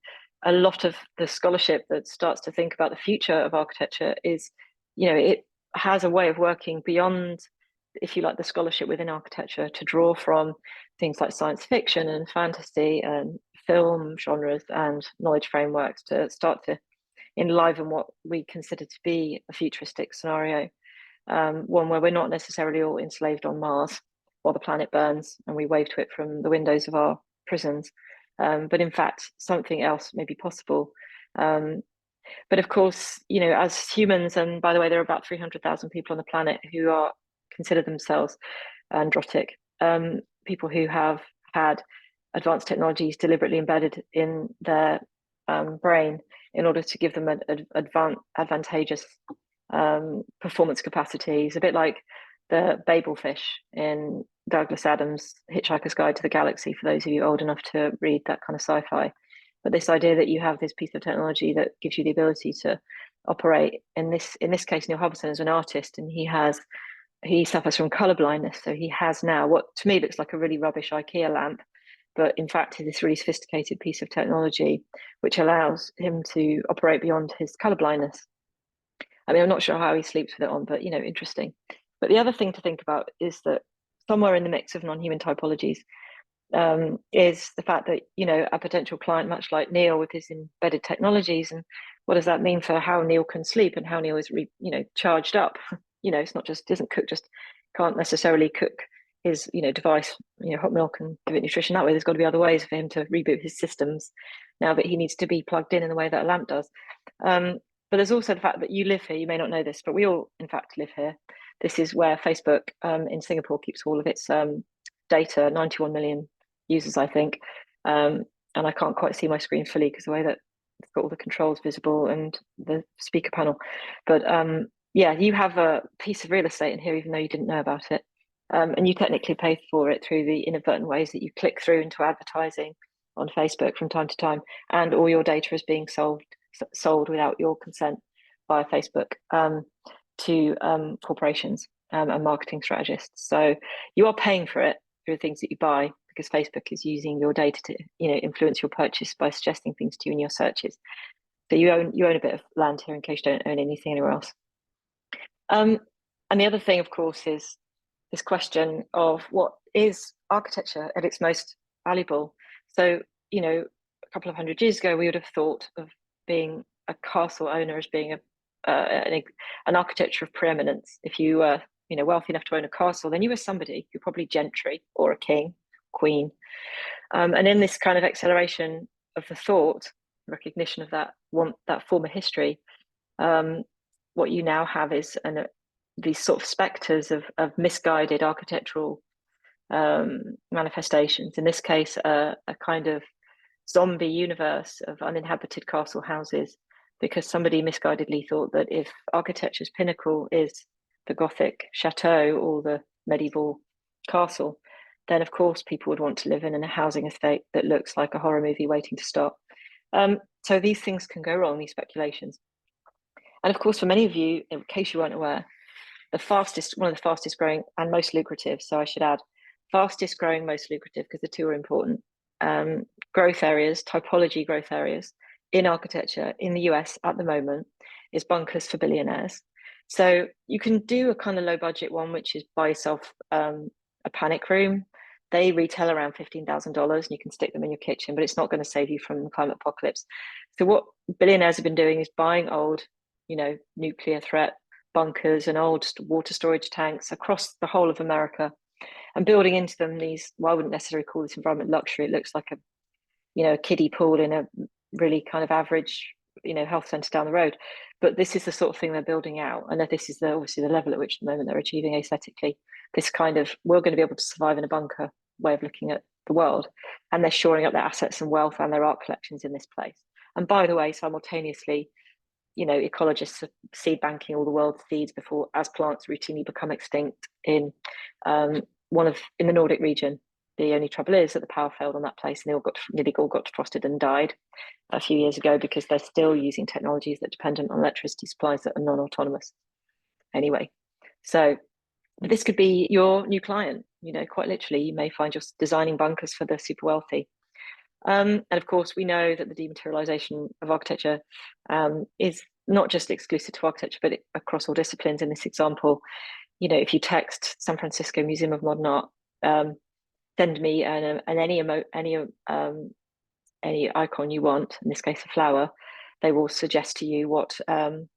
a lot of the scholarship that starts to think about the future of architecture is, it has a way of working beyond, if you like, the scholarship within architecture, to draw from things like science fiction and fantasy and film genres and knowledge frameworks to start to enliven what we consider to be a futuristic scenario, one where we're not necessarily all enslaved on Mars while the planet burns and we wave to it from the windows of our prisons, but in fact something else may be possible. But of course, as humans, and by the way, there are about 300,000 people on the planet who consider themselves androtic, people who have had advanced technologies deliberately embedded in their brain in order to give them advantageous performance capacities, a bit like the Babel fish in Douglas Adams' Hitchhiker's Guide to the Galaxy, for those of you old enough to read that kind of sci-fi. But this idea that you have this piece of technology that gives you the ability to operate, in this case, Neil Harbison is an artist, and he suffers from color blindness. So he has now what to me looks like a really rubbish IKEA lamp, but in fact this really sophisticated piece of technology which allows him to operate beyond his color blindness. I mean, I'm not sure how he sleeps with it on, but interesting. But the other thing to think about is that somewhere in the mix of non-human typologies is the fact that a potential client, much like Neil with his embedded technologies, and what does that mean for how Neil can sleep and how Neil is charged up? It's not just doesn't cook, just can't necessarily cook his device hot milk and give it nutrition that way. There's got to be other ways for him to reboot his systems now that he needs to be plugged in the way that a lamp does. But there's also the fact that you live here. You may not know this, but we all in fact live here. This is where Facebook in Singapore keeps all of its data, 91 million users, I think. And I can't quite see my screen fully because the way that it's got all the controls visible and the speaker panel. But yeah, you have a piece of real estate in here, even though you didn't know about it. And you technically pay for it through the inadvertent ways that you click through into advertising on Facebook from time to time. And all your data is being sold without your consent via Facebook to corporations and marketing strategists. So you are paying for it through the things that you buy, because Facebook is using your data to influence your purchase by suggesting things to you in your searches. So you own a bit of land here in case you don't own anything anywhere else. And the other thing, of course, is this question of what is architecture at its most valuable. So a couple of 100 years ago, we would have thought of being a castle owner as being an architecture of preeminence. If you were, wealthy enough to own a castle, then you were somebody. You're probably gentry or a king, queen. And in this kind of acceleration of the thought, recognition of that former history, what you now have is these sort of spectres of misguided architectural manifestations. In this case, a kind of zombie universe of uninhabited castle houses, because somebody misguidedly thought that if architecture's pinnacle is the Gothic chateau or the medieval castle, then of course people would want to live in a housing estate that looks like a horror movie waiting to start. So these things can go wrong, these speculations. And of course, for many of you, in case you weren't aware, one of the fastest growing and most lucrative, so I should add, fastest growing, most lucrative, because the two are important, growth areas, typology growth areas in architecture in the US at the moment is bunkers for billionaires. So you can do a kind of low budget one, which is buy yourself a panic room. They retail around $15,000 and you can stick them in your kitchen, but it's not going to save you from the climate apocalypse. So what billionaires have been doing is buying old, nuclear threat bunkers and old water storage tanks across the whole of America and building into them these, well, I wouldn't necessarily call this environment luxury. It looks like a kiddie pool in a really kind of average, health centre down the road. But this is the sort of thing they're building out. And this is obviously the level at which at the moment they're achieving aesthetically. This kind of, we're going to be able to survive in a bunker way of looking at the world. And they're shoring up their assets and wealth and their art collections in this place. And by the way, simultaneously, ecologists are seed banking all the world's seeds before, as plants routinely become extinct in the Nordic region. The only trouble is that the power failed on that place and nearly all got defrosted and died a few years ago because they're still using technologies that are dependent on electricity supplies that are non-autonomous. Anyway, so this could be your new client. Quite literally, you may find you're designing bunkers for the super wealthy. And of course, we know that the dematerialization of architecture is not just exclusive to architecture, but across all disciplines. In this example, if you text San Francisco Museum of Modern Art, send me any icon you want, in this case a flower, they will suggest to you what an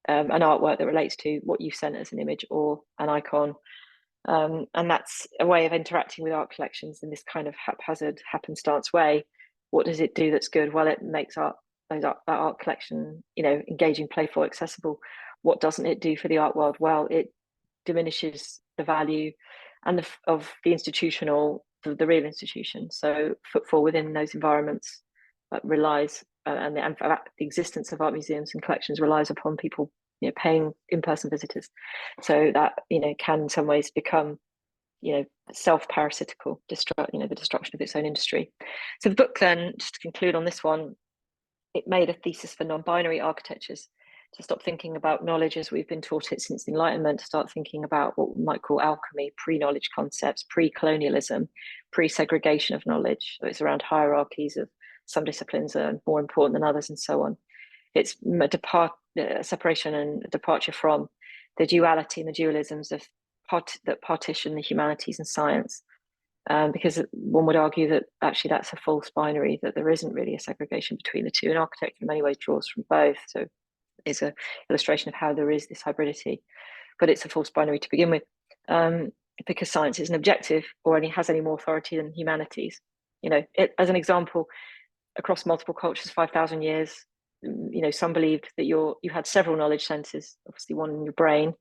artwork that relates to what you've sent as an image or an icon. And that's a way of interacting with art collections in this kind of haphazard, happenstance way. What does it do that's good? Well, it makes that art collection, engaging, playful, accessible. What doesn't it do for the art world? Well, it diminishes the value and of the institutional, the real institution. So footfall within those environments relies, and the existence of art museums and collections relies upon people paying in-person visitors. So that can in some ways become self-parasitical, the destruction of its own industry. So the book then, just to conclude on this one, it made a thesis for non-binary architectures to stop thinking about knowledge as we've been taught it since the Enlightenment, to start thinking about what we might call alchemy, pre-knowledge concepts, pre-colonialism, pre-segregation of knowledge. So it's around hierarchies of some disciplines are more important than others and so on. It's a separation and a departure from the duality and the dualisms of that partition the humanities and science. Because one would argue that actually that's a false binary, that there isn't really a segregation between the two, and architecture in many ways draws from both. So it's an illustration of how there is this hybridity, but it's a false binary to begin with, because science isn't objective or only has any more authority than humanities. As an example, across multiple cultures, 5,000 years, some believed that you had several knowledge centers, obviously one in your brain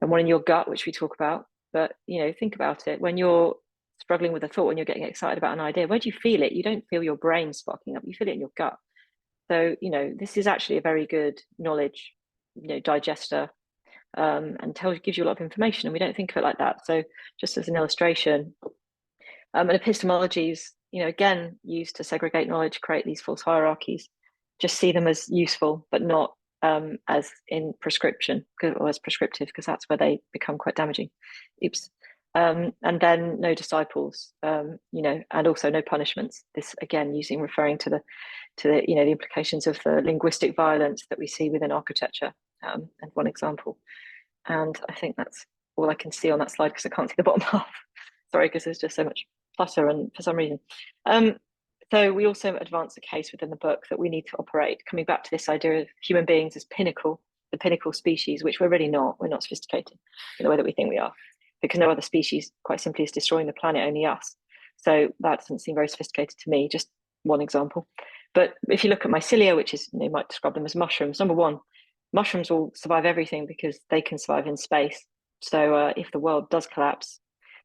and one in your gut, which we talk about. But think about it: when you're struggling with a thought, when you're getting excited about an idea, where do you feel it? You don't feel your brain sparking up, you feel it in your gut. So this is actually a very good knowledge digester, and gives you a lot of information, and we don't think of it like that. So just as an illustration, and epistemologies again used to segregate knowledge, create these false hierarchies. Just see them as useful, but not as in prescription or as prescriptive, because that's where they become quite damaging. Oops. And then no disciples, and also no punishments. This again referring to the implications of the linguistic violence that we see within architecture, and one example. And I think that's all I can see on that slide because I can't see the bottom half. Sorry, because there's just so much clutter and for some reason. So we also advance a case within the book that we need to operate, coming back to this idea of human beings as the pinnacle species, which we're really not. We're not sophisticated in the way that we think we are, because no other species quite simply is destroying the planet, only us. So that doesn't seem very sophisticated to me, just one example. But if you look at mycelia, which is, you might describe them as mushrooms, number one, mushrooms will survive everything because they can survive in space. So if the world does collapse,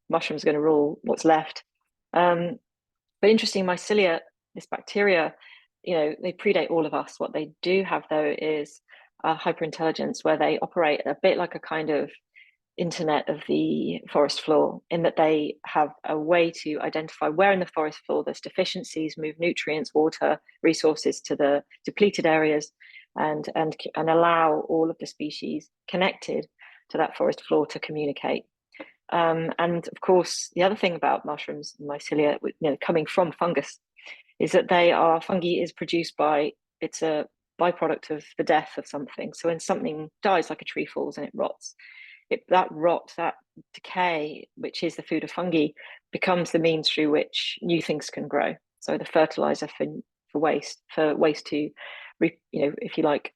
mushrooms are going to rule what's left. But interesting, mycelia, this bacteria, they predate all of us. What they do have, though, is a hyperintelligence where they operate a bit like a kind of internet of the forest floor, in that they have a way to identify where in the forest floor there's deficiencies, move nutrients, water, resources to the depleted areas, and allow all of the species connected to that forest floor to communicate. And of course, the other thing about mushrooms and mycelia, coming from fungus, is that fungi is produced by, it's a byproduct of the death of something. So when something dies, like a tree falls and it rots, that rot, that decay, which is the food of fungi, becomes the means through which new things can grow. So the fertilizer for waste to, if you like,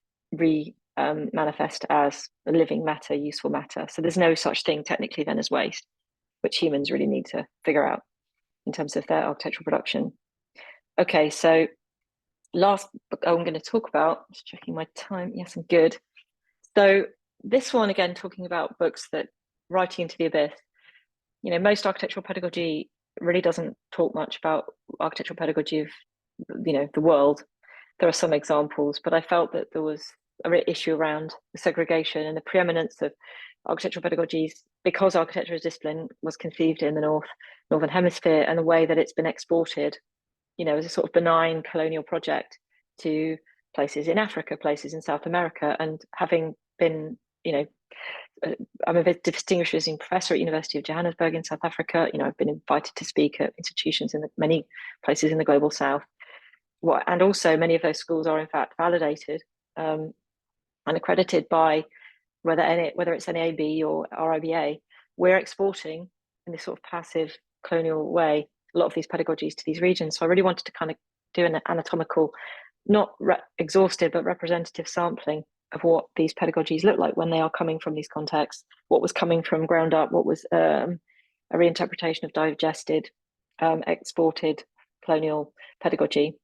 manifest as a living matter, useful matter. So there's no such thing technically then as waste, which humans really need to figure out in terms of their architectural production. Okay, so last book I'm going to talk about, just checking my time. Yes, I'm good. So this one, again, talking about books that writing into the abyss. Most architectural pedagogy really doesn't talk much about architectural pedagogy of, the world. There are some examples, but I felt that there was a real issue around the segregation and the preeminence of architectural pedagogies, because architecture as discipline was conceived in the Northern Hemisphere, and the way that it's been exported, as a sort of benign colonial project to places in Africa, places in South America, and having been, I'm a distinguished visiting professor at University of Johannesburg in South Africa. I've been invited to speak at institutions in many places in the global South. And also many of those schools are in fact validated and accredited by whether it's NAB or RIBA. We're exporting in this sort of passive colonial way a lot of these pedagogies to these regions. So I really wanted to kind of do an anatomical, not exhaustive, but representative sampling of what these pedagogies look like when they are coming from these contexts, what was coming from ground up, what was a reinterpretation of digested, exported colonial pedagogy.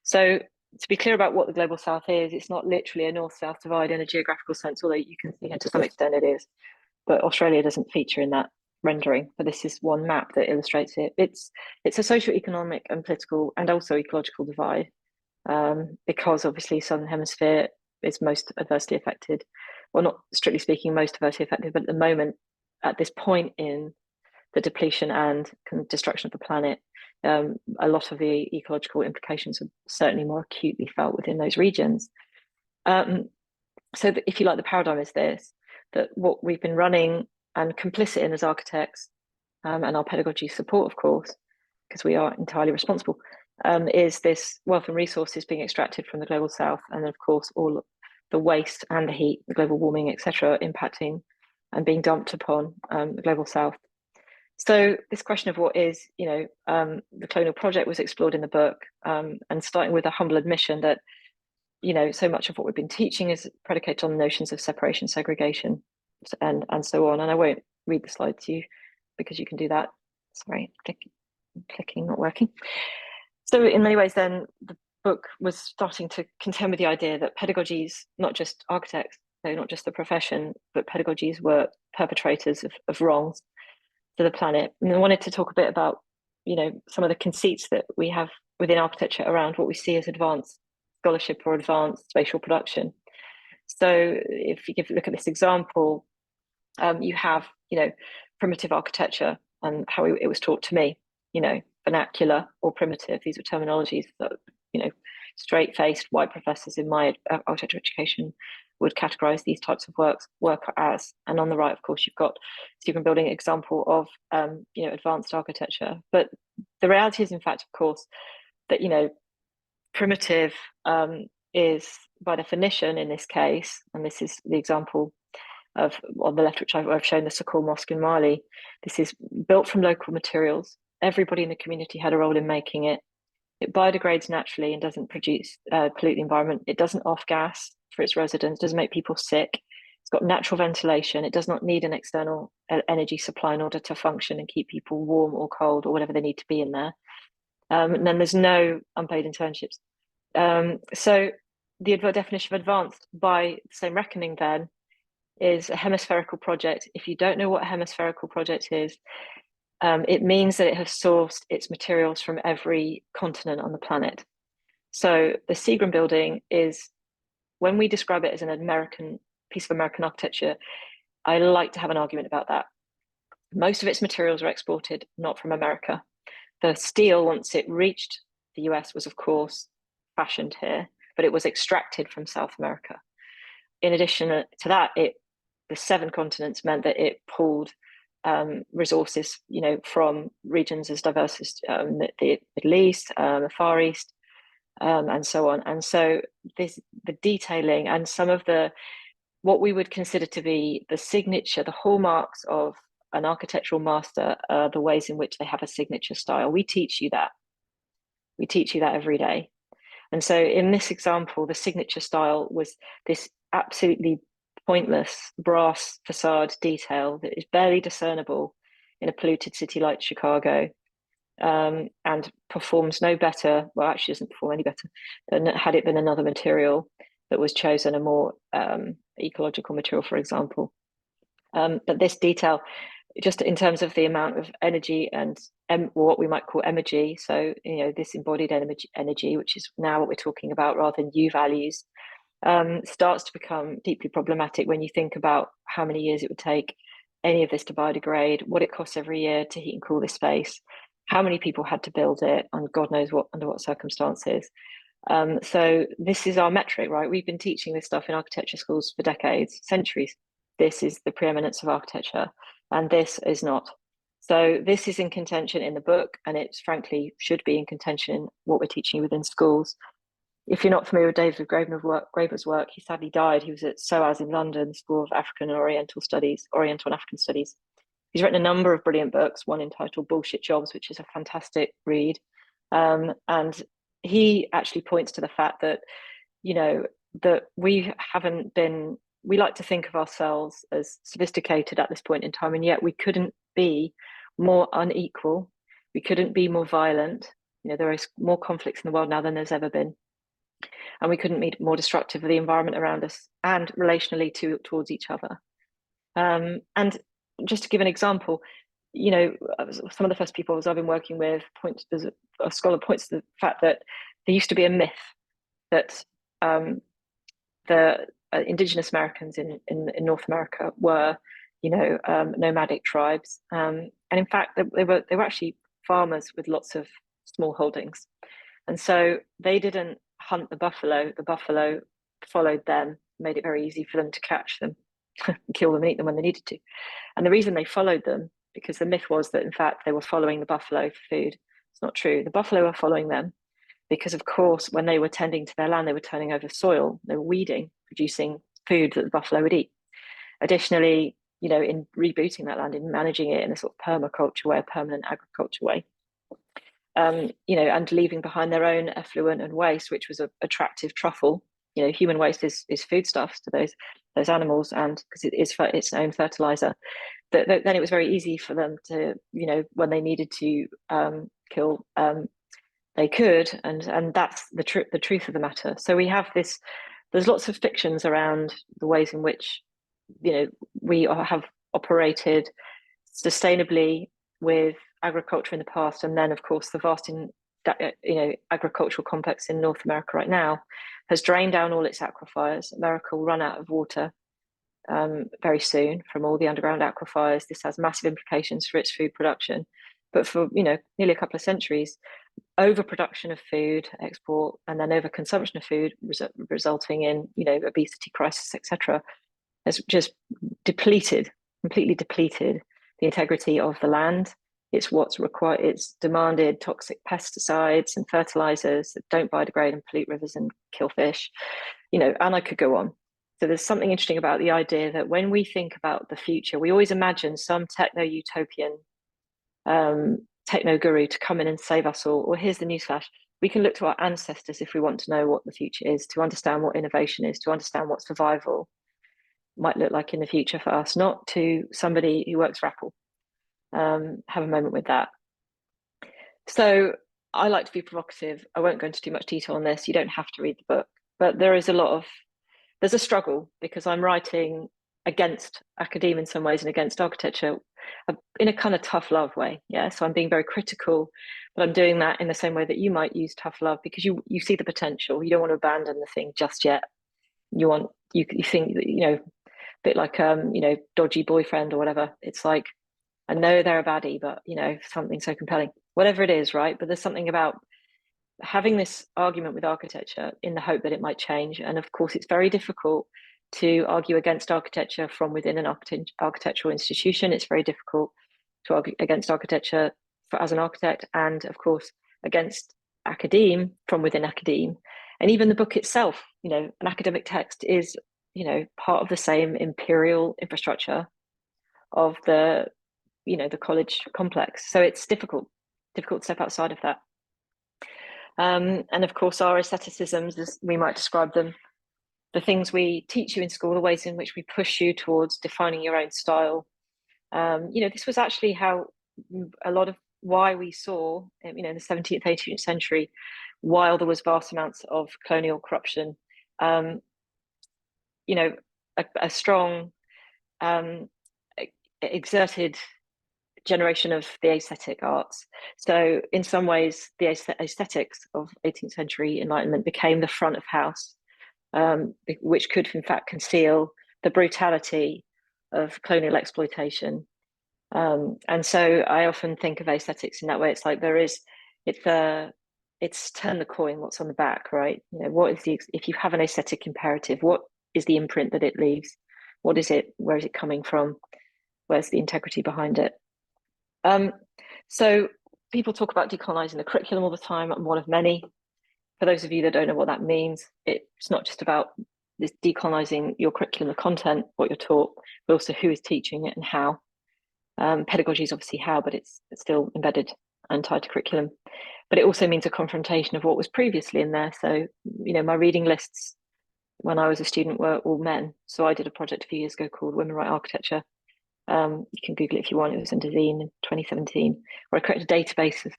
So to be clear about what the global South is, it's not literally a north-south divide in a geographical sense, although you can see to some extent it is. But Australia doesn't feature in that rendering. But this is one map that illustrates it. It's a socio-economic and political and also ecological divide, because obviously Southern Hemisphere is most adversely affected. Well, not strictly speaking most adversely affected, but at the moment, at this point in the depletion and destruction of the planet, a lot of the ecological implications are certainly more acutely felt within those regions. So if you like, the paradigm is this, that what we've been running and complicit in as architects, and our pedagogy support, of course, because we are entirely responsible, is this wealth and resources being extracted from the global South, and then of course all the waste and the heat, the global warming, etc., impacting and being dumped upon the global South. So this question of what is, the colonial project was explored in the book, and starting with a humble admission that, so much of what we've been teaching is predicated on notions of separation, segregation, and so on. And I won't read the slide to you because you can do that. Sorry, clicking, not working. So in many ways, then the book was starting to contend with the idea that pedagogies, not just architects, so not just the profession, but pedagogies were perpetrators of wrongs to the planet. And I wanted to talk a bit about, some of the conceits that we have within architecture around what we see as advanced scholarship or advanced spatial production. So if you look at this example, you have, primitive architecture and how it was taught to me, vernacular or primitive. These were terminologies that, straight-faced white professors in my architecture education would categorize these types of work as. And on the right, of course, you've got Stephen building example of, advanced architecture. But the reality is, in fact, of course, that, primitive is by definition in this case, and this is the example of on the left, which I've shown, the Sakul Mosque in Mali. This is built from local materials. Everybody in the community had a role in making it. It biodegrades naturally and doesn't produce pollute the environment. It doesn't off gas for its residents, doesn't make people sick. It's got natural ventilation. It does not need an external energy supply in order to function and keep people warm or cold or whatever they need to be in there. And then there's no unpaid internships. So the definition of advanced, by the same reckoning, then, is a hemispherical project. If you don't know what a hemispherical project is, it means that it has sourced its materials from every continent on the planet. So the Seagram building is, when we describe it as an American piece of American architecture, I like to have an argument about that. Most of its materials are exported, not from America. The steel, once it reached the US, was of course fashioned here, but it was extracted from South America. In addition to that, the 7 continents meant that it pulled resources, from regions as diverse as the Middle East, the Far East, and so on. And so the detailing and some of what we would consider to be the signature, the hallmarks of an architectural master, the ways in which they have a signature style. We teach you that. We teach you that every day. And so in this example, the signature style was this absolutely pointless brass facade detail that is barely discernible in a polluted city like Chicago, and performs no better, well, actually doesn't perform any better than had it been another material that was chosen, a more ecological material, for example. But this detail, just in terms of the amount of energy and what we might call energy, so this embodied energy, which is now what we're talking about rather than U values, starts to become deeply problematic when you think about how many years it would take any of this to biodegrade, what it costs every year to heat and cool this space, how many people had to build it, and God knows under what circumstances. So this is our metric, right? We've been teaching this stuff in architecture schools for decades, centuries. This is the preeminence of architecture, and this is not. So this is in contention in the book, and it frankly should be in contention in what we're teaching within schools. If you're not familiar with David Graeber's work, he sadly died. He was at SOAS in London, School of African and Oriental Studies, Oriental and African Studies. He's written a number of brilliant books, one entitled Bullshit Jobs, which is a fantastic read. And he actually points to the fact that, that we like to think of ourselves as sophisticated at this point in time, and yet we couldn't be more unequal. We couldn't be more violent. There is more conflicts in the world now than there's ever been. And we couldn't be more destructive of the environment around us and relationally towards each other. And just to give an example, some of the first people I've been working with a scholar points to the fact that there used to be a myth that the indigenous Americans in North America were, nomadic tribes, and in fact they were actually farmers with lots of small holdings, and so they didn't hunt the buffalo. The buffalo followed them, made it very easy for them to catch them, kill them, and eat them when they needed to. And the reason they followed them, because the myth was that in fact they were following the buffalo for food. It's not true. The buffalo were following them because, of course, when they were tending to their land, they were turning over soil, they were weeding, producing food that the buffalo would eat. Additionally, in rebooting that land, in managing it in a sort of permaculture way, a permanent agriculture way, and leaving behind their own effluent and waste, which was an attractive truffle. Human waste is foodstuffs to those animals, and because it is its own fertilizer. But then it was very easy for them to, when they needed to kill, they could, and that's the truth of the matter. So we have this. There's lots of fictions around the ways in which we have operated sustainably with agriculture in the past, and then of course the vast agricultural complex in North America right now has drained down all its aquifers. America will run out of water very soon from all the underground aquifers. This has massive implications for its food production, but for nearly a couple of centuries, overproduction of food export and then overconsumption of food resulting in obesity crisis, etc., has just completely depleted the integrity of the land. It's what's required. It's demanded toxic pesticides and fertilizers that don't biodegrade and pollute rivers and kill fish, and I could go on. So there's something interesting about the idea that when we think about the future, we always imagine some techno-utopian techno guru to come in and save us all. Well, here's the newsflash: we can look to our ancestors if we want to know what the future is, to understand what innovation is, to understand what survival might look like in the future for us, not to somebody who works for Apple. Have a moment with that. So I like to be provocative. I won't go into too much detail on this. You don't have to read the book, but there's a struggle because I'm writing against academia in some ways and against architecture in a kind of tough love way. Yeah. So I'm being very critical, but I'm doing that in the same way that you might use tough love because you see the potential. You don't want to abandon the thing just yet. You think that, a bit like dodgy boyfriend or whatever. It's like, I know they're a baddie, but something so compelling, whatever it is, right? But there's something about having this argument with architecture in the hope that it might change. And of course, it's very difficult to argue against architecture from within an architectural institution. It's very difficult to argue against architecture as an architect, and of course, against academe from within academe. And even the book itself, an academic text is, part of the same imperial infrastructure of the college complex. So it's difficult to step outside of that. And of course, our aestheticisms, as we might describe them, the things we teach you in school, the ways in which we push you towards defining your own style. This was actually how a lot of why we saw, in the 17th, 18th century, while there was vast amounts of colonial corruption, a strong exerted generation of the aesthetic arts. So in some ways, the aesthetics of 18th century Enlightenment became the front of house, which could in fact conceal the brutality of colonial exploitation. And so I often think of aesthetics in that way. It's like it's turn the coin, what's on the back, right? What is if you have an aesthetic imperative, what is the imprint that it leaves? What is it? Where is it coming from? Where's the integrity behind it? So people talk about decolonizing the curriculum all the time. I'm one of many. For those of you that don't know what that means, it's not just about this decolonizing your curriculum, the content, what you're taught, but also who is teaching it and how. Pedagogy is obviously how, but it's still embedded and tied to curriculum. But it also means a confrontation of what was previously in there. So, my reading lists when I was a student were all men. So I did a project a few years ago called Women Write Architecture. You can Google it if you want. It was in Design in 2017, where I created a database of,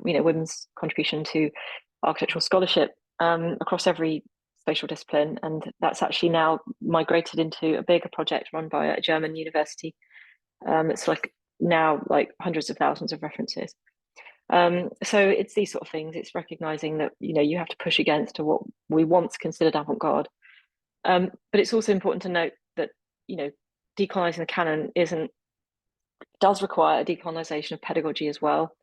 women's contribution to architectural scholarship across every spatial discipline. And that's actually now migrated into a bigger project run by a German university. It's now hundreds of thousands of references. So it's these sort of things. It's recognizing that, you have to push against what we once considered avant-garde. But it's also important to note that, decolonizing the canon does require a decolonization of pedagogy as well.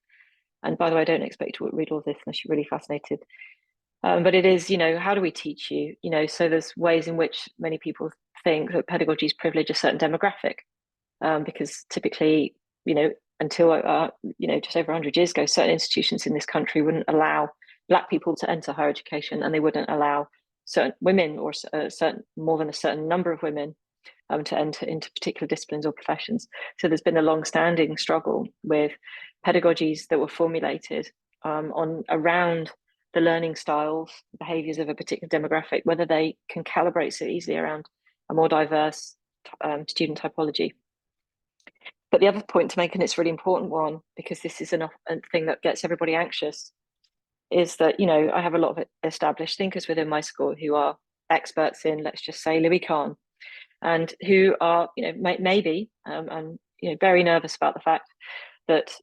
And by the way, I don't expect you to read all of this unless you're really fascinated. But it is, how do we teach you? So there's ways in which many people think that pedagogies privilege a certain demographic, because typically, until just over 100 years ago, certain institutions in this country wouldn't allow Black people to enter higher education, and they wouldn't allow certain women or more than a certain number of women to enter into particular disciplines or professions. So there's been a long-standing struggle with pedagogies that were formulated around the learning styles, behaviours of a particular demographic, whether they can calibrate so easily around a more diverse student typology. But the other point to make, and it's a really important one, because this is a thing that gets everybody anxious, is that, I have a lot of established thinkers within my school who are experts in, let's just say, Louis Kahn, and who are, maybe, and very nervous about the fact that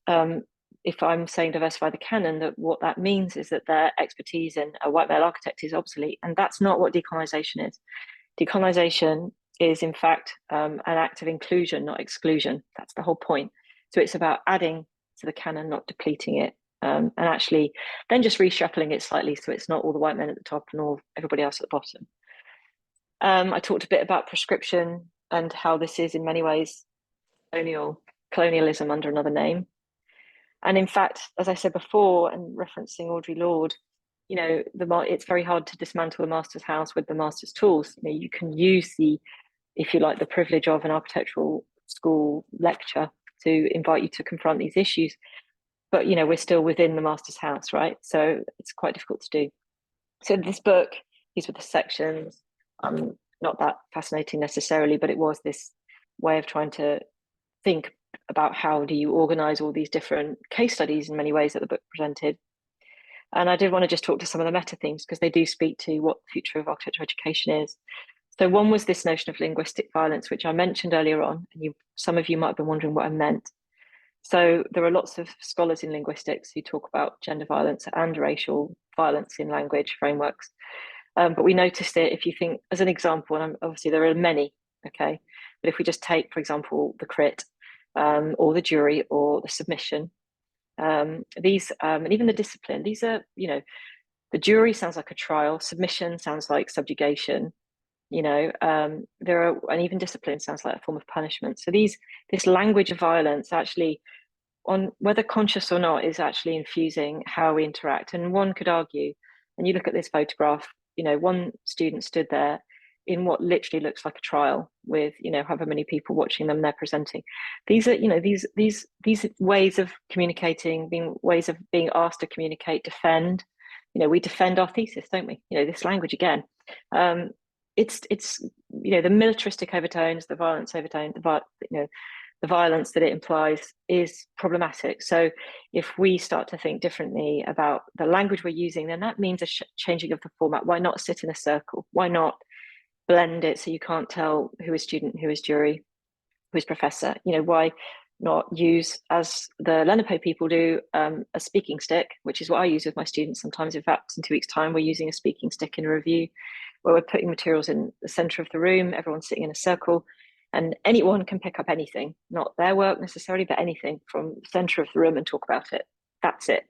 if I'm saying diversify the canon, that what that means is that their expertise in a white male architect is obsolete, and that's not what decolonization is. Decolonization is, in fact, an act of inclusion, not exclusion. That's the whole point. So it's about adding to the canon, not depleting it, and actually then just reshuffling it slightly so it's not all the white men at the top and everybody else at the bottom. I talked a bit about prescription and how this is in many ways colonialism under another name. And in fact, as I said before, and referencing Audre Lorde, it's very hard to dismantle the master's house with the master's tools. You can use the privilege of an architectural school lecture to invite you to confront these issues. but we're still within the master's house, right? So it's quite difficult to do. So this book, these were the sections. Not that fascinating necessarily, but it was this way of trying to think about how do you organize all these different case studies in many ways that the book presented. And I did want to just talk to some of the meta themes because they do speak to what the future of architecture education is. So one was this notion of linguistic violence, which I mentioned earlier on, and some of you might have been wondering what I meant. So there are lots of scholars in linguistics who talk about gender violence and racial violence in language frameworks. But we noticed it if you think, as an example, and obviously there are many, okay? But if we just take, for example, the crit or the jury or the submission, these, and even the discipline, these are, the jury sounds like a trial, submission sounds like subjugation, there are, and even discipline sounds like a form of punishment. So this language of violence actually, on whether conscious or not, is actually infusing how we interact. And one could argue, and you look at this photograph, one student stood there in what literally looks like a trial with, however many people watching them, they're presenting. These are, these ways of communicating, ways of being asked to communicate, defend. We defend our thesis, don't we? This language again. It's the militaristic overtones, the violence overtones, the violence that it implies is problematic. So if we start to think differently about the language we're using, then that means a changing of the format. Why not sit in a circle? Why not blend it so you can't tell who is student, who is jury, who is professor? Why not use, as the Lenape people do, a speaking stick, which is what I use with my students sometimes. In fact, in 2 weeks' time, we're using a speaking stick in a review where we're putting materials in the center of the room, everyone's sitting in a circle, and anyone can pick up anything, not their work necessarily, but anything from the center of the room and talk about it. That's it.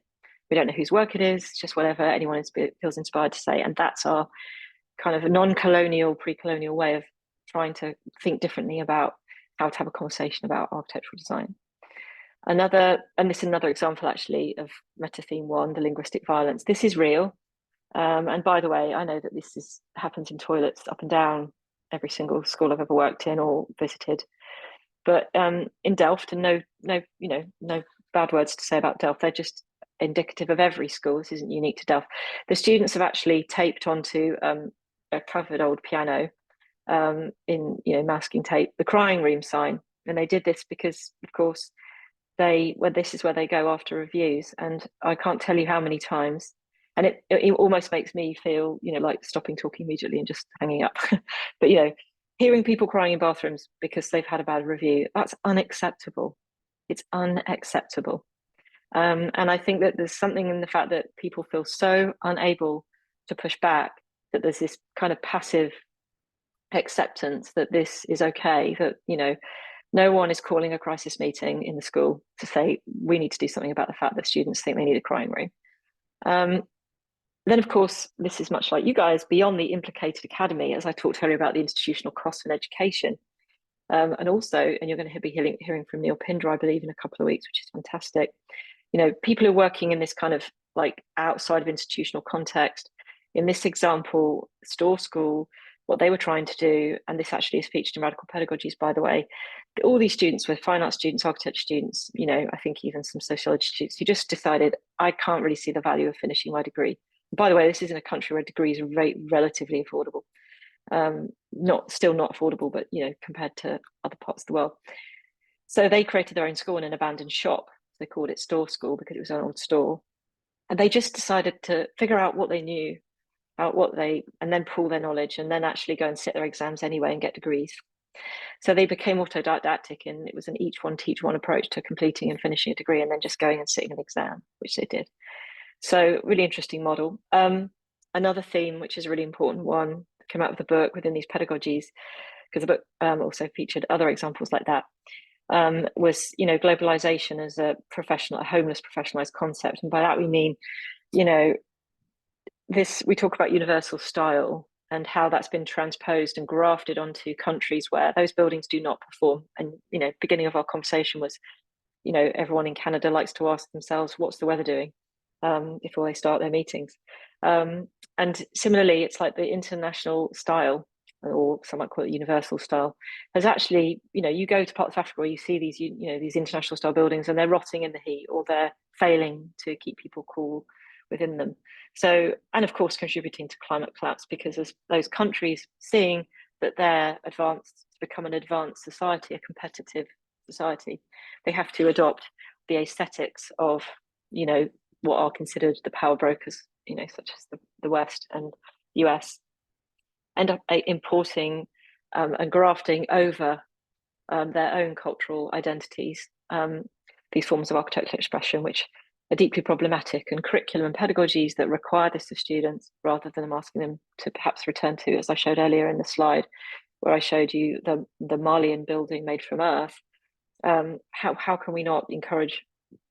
We don't know whose work it is, just whatever anyone feels inspired to say. And that's our kind of a non-colonial, pre-colonial way of trying to think differently about how to have a conversation about architectural design. And this is another example actually of meta theme 1, the linguistic violence. This is real. And by the way, I know that this happens in toilets up and down every single school I've ever worked in or visited. But in Delft, and no bad words to say about Delft, they're just indicative of every school. This isn't unique to Delft. The students have actually taped onto a covered old piano in masking tape the crying room sign, and they did this because, of course, this is where they go after reviews, and I can't tell you how many times. And it almost makes me feel, like stopping talking immediately and just hanging up. But, hearing people crying in bathrooms because they've had a bad review, that's unacceptable. It's unacceptable. And I think that there's something in the fact that people feel so unable to push back, that there's this kind of passive acceptance that this is okay, that, no one is calling a crisis meeting in the school to say, we need to do something about the fact that students think they need a crying room. Then, of course, this is much like you guys, beyond the implicated academy, as I talked earlier about the institutional costs in education. And also, and you're going to be hearing from Neil Pinder, I believe, in a couple of weeks, which is fantastic. People who are working in this kind of like outside of institutional context. In this example, Storr School, what they were trying to do, and this actually is featured in Radical Pedagogies, by the way, all these students were fine arts students, architecture students, I think even some sociology students, who just decided, I can't really see the value of finishing my degree. By the way, this is in a country where degrees are relatively affordable. Still not affordable, but compared to other parts of the world. So they created their own school in an abandoned shop. They called it Storr School because it was an old store. And they just decided to figure out what they knew, and then pool their knowledge, and then actually go and sit their exams anyway and get degrees. So they became autodidactic, and it was an each one teach one approach to completing and finishing a degree, and then just going and sitting an exam, which they did. So really interesting model. Another theme, which is a really important one, came out of the book within these pedagogies, because the book also featured other examples like that, was globalization as a homeless professionalized concept. And by that we mean, we talk about universal style and how that's been transposed and grafted onto countries where those buildings do not perform. And beginning of our conversation was, everyone in Canada likes to ask themselves, what's the weather doing, before they start their meetings. And similarly, it's like the international style, or some might call it universal style, has actually, you go to parts of Africa where you see these, these international style buildings, and they're rotting in the heat, or they're failing to keep people cool within them. So, and of course, contributing to climate collapse, because as those countries seeing that they're advanced to become an advanced society, a competitive society, they have to adopt the aesthetics of, you know, what are considered the power brokers, you know, such as the West and US, end up importing and grafting over their own cultural identities, these forms of architectural expression, which are deeply problematic, and curriculum and pedagogies that require this of students, rather than asking them to perhaps return to, as I showed earlier in the slide, where I showed you the Malian building made from earth. How can we not encourage,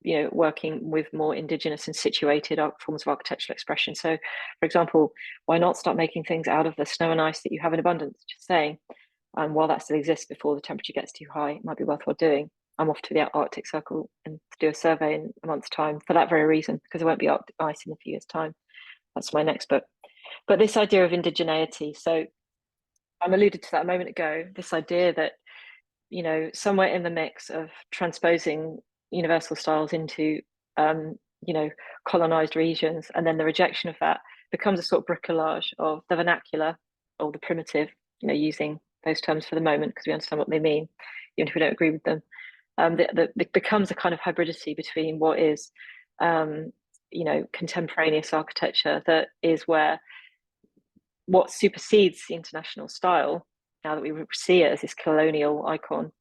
you know, working with more indigenous and situated forms of architectural expression? So, for example, why not start making things out of the snow and ice that you have in abundance? Just saying, while that still exists before the temperature gets too high, it might be worthwhile doing. I'm off to the Arctic Circle and to do a survey in a month's time for that very reason, because there won't be Arctic ice in a few years' time. That's my next book. But this idea of indigeneity, so I'm alluded to that a moment ago, this idea that, you know, somewhere in the mix of transposing universal styles into, you know, colonized regions, and then the rejection of that becomes a sort of bricolage of the vernacular or the primitive, you know, using those terms for the moment because we understand what they mean, even if we don't agree with them. It becomes a kind of hybridity between what is, you know, contemporaneous architecture that is where what supersedes the international style, now that we see it as this colonial icon,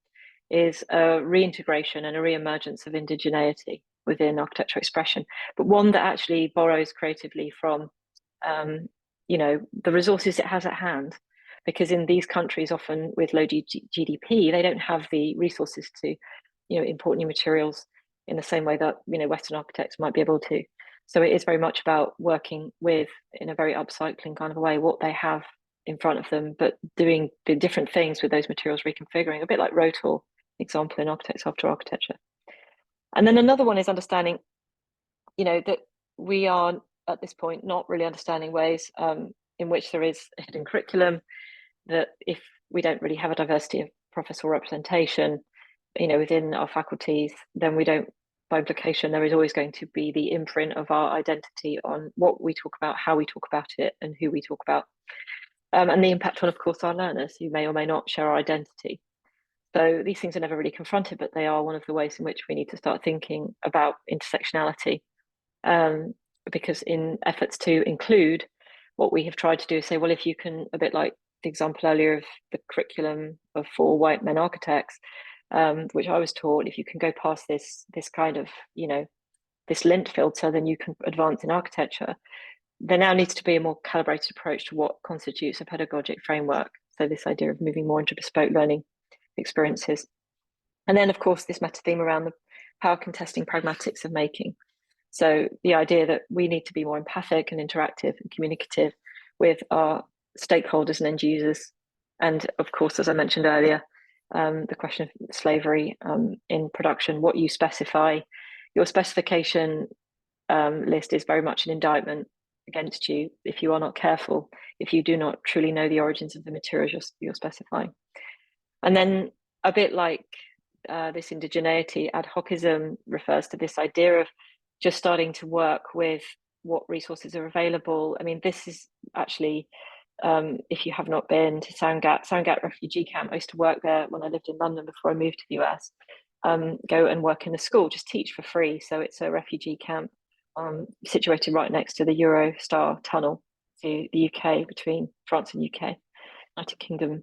is a reintegration and a re-emergence of indigeneity within architectural expression, but one that actually borrows creatively from, you know, the resources it has at hand. Because in these countries, often with low GDP, they don't have the resources to, you know, import new materials in the same way that, you know, Western architects might be able to. So it is very much about working with, in a very upcycling kind of a way, what they have in front of them, but doing the different things with those materials, reconfiguring, a bit like Rotor, example in Architects After Architecture. And then another one is understanding, you know, that we are at this point not really understanding ways in which there is a hidden curriculum, that if we don't really have a diversity of professorial representation, you know, within our faculties, then we don't, by implication, there is always going to be the imprint of our identity on what we talk about, how we talk about it, and who we talk about. And the impact on, of course, our learners who may or may not share our identity. So these things are never really confronted, but they are one of the ways in which we need to start thinking about intersectionality. Because in efforts to include, what we have tried to do is say, well, if you can, a bit like the example earlier of the curriculum of 4 white men architects, which I was taught, if you can go past this kind of, you know, this lint filter, then you can advance in architecture. There now needs to be a more calibrated approach to what constitutes a pedagogic framework. So this idea of moving more into bespoke learning experiences. And then, of course, this meta theme around the power contesting pragmatics of making. So the idea that we need to be more empathic and interactive and communicative with our stakeholders and end users. And of course, as I mentioned earlier, the question of slavery in production, what you specify, your specification list is very much an indictment against you if you are not careful, if you do not truly know the origins of the materials you're specifying. And then a bit like this indigeneity, ad hocism refers to this idea of just starting to work with what resources are available. I mean, this is actually, if you have not been to Sangat refugee camp, I used to work there when I lived in London before I moved to the US. Go and work in the school, just teach for free. So it's a refugee camp situated right next to the Eurostar tunnel to the UK, between France and UK, United Kingdom.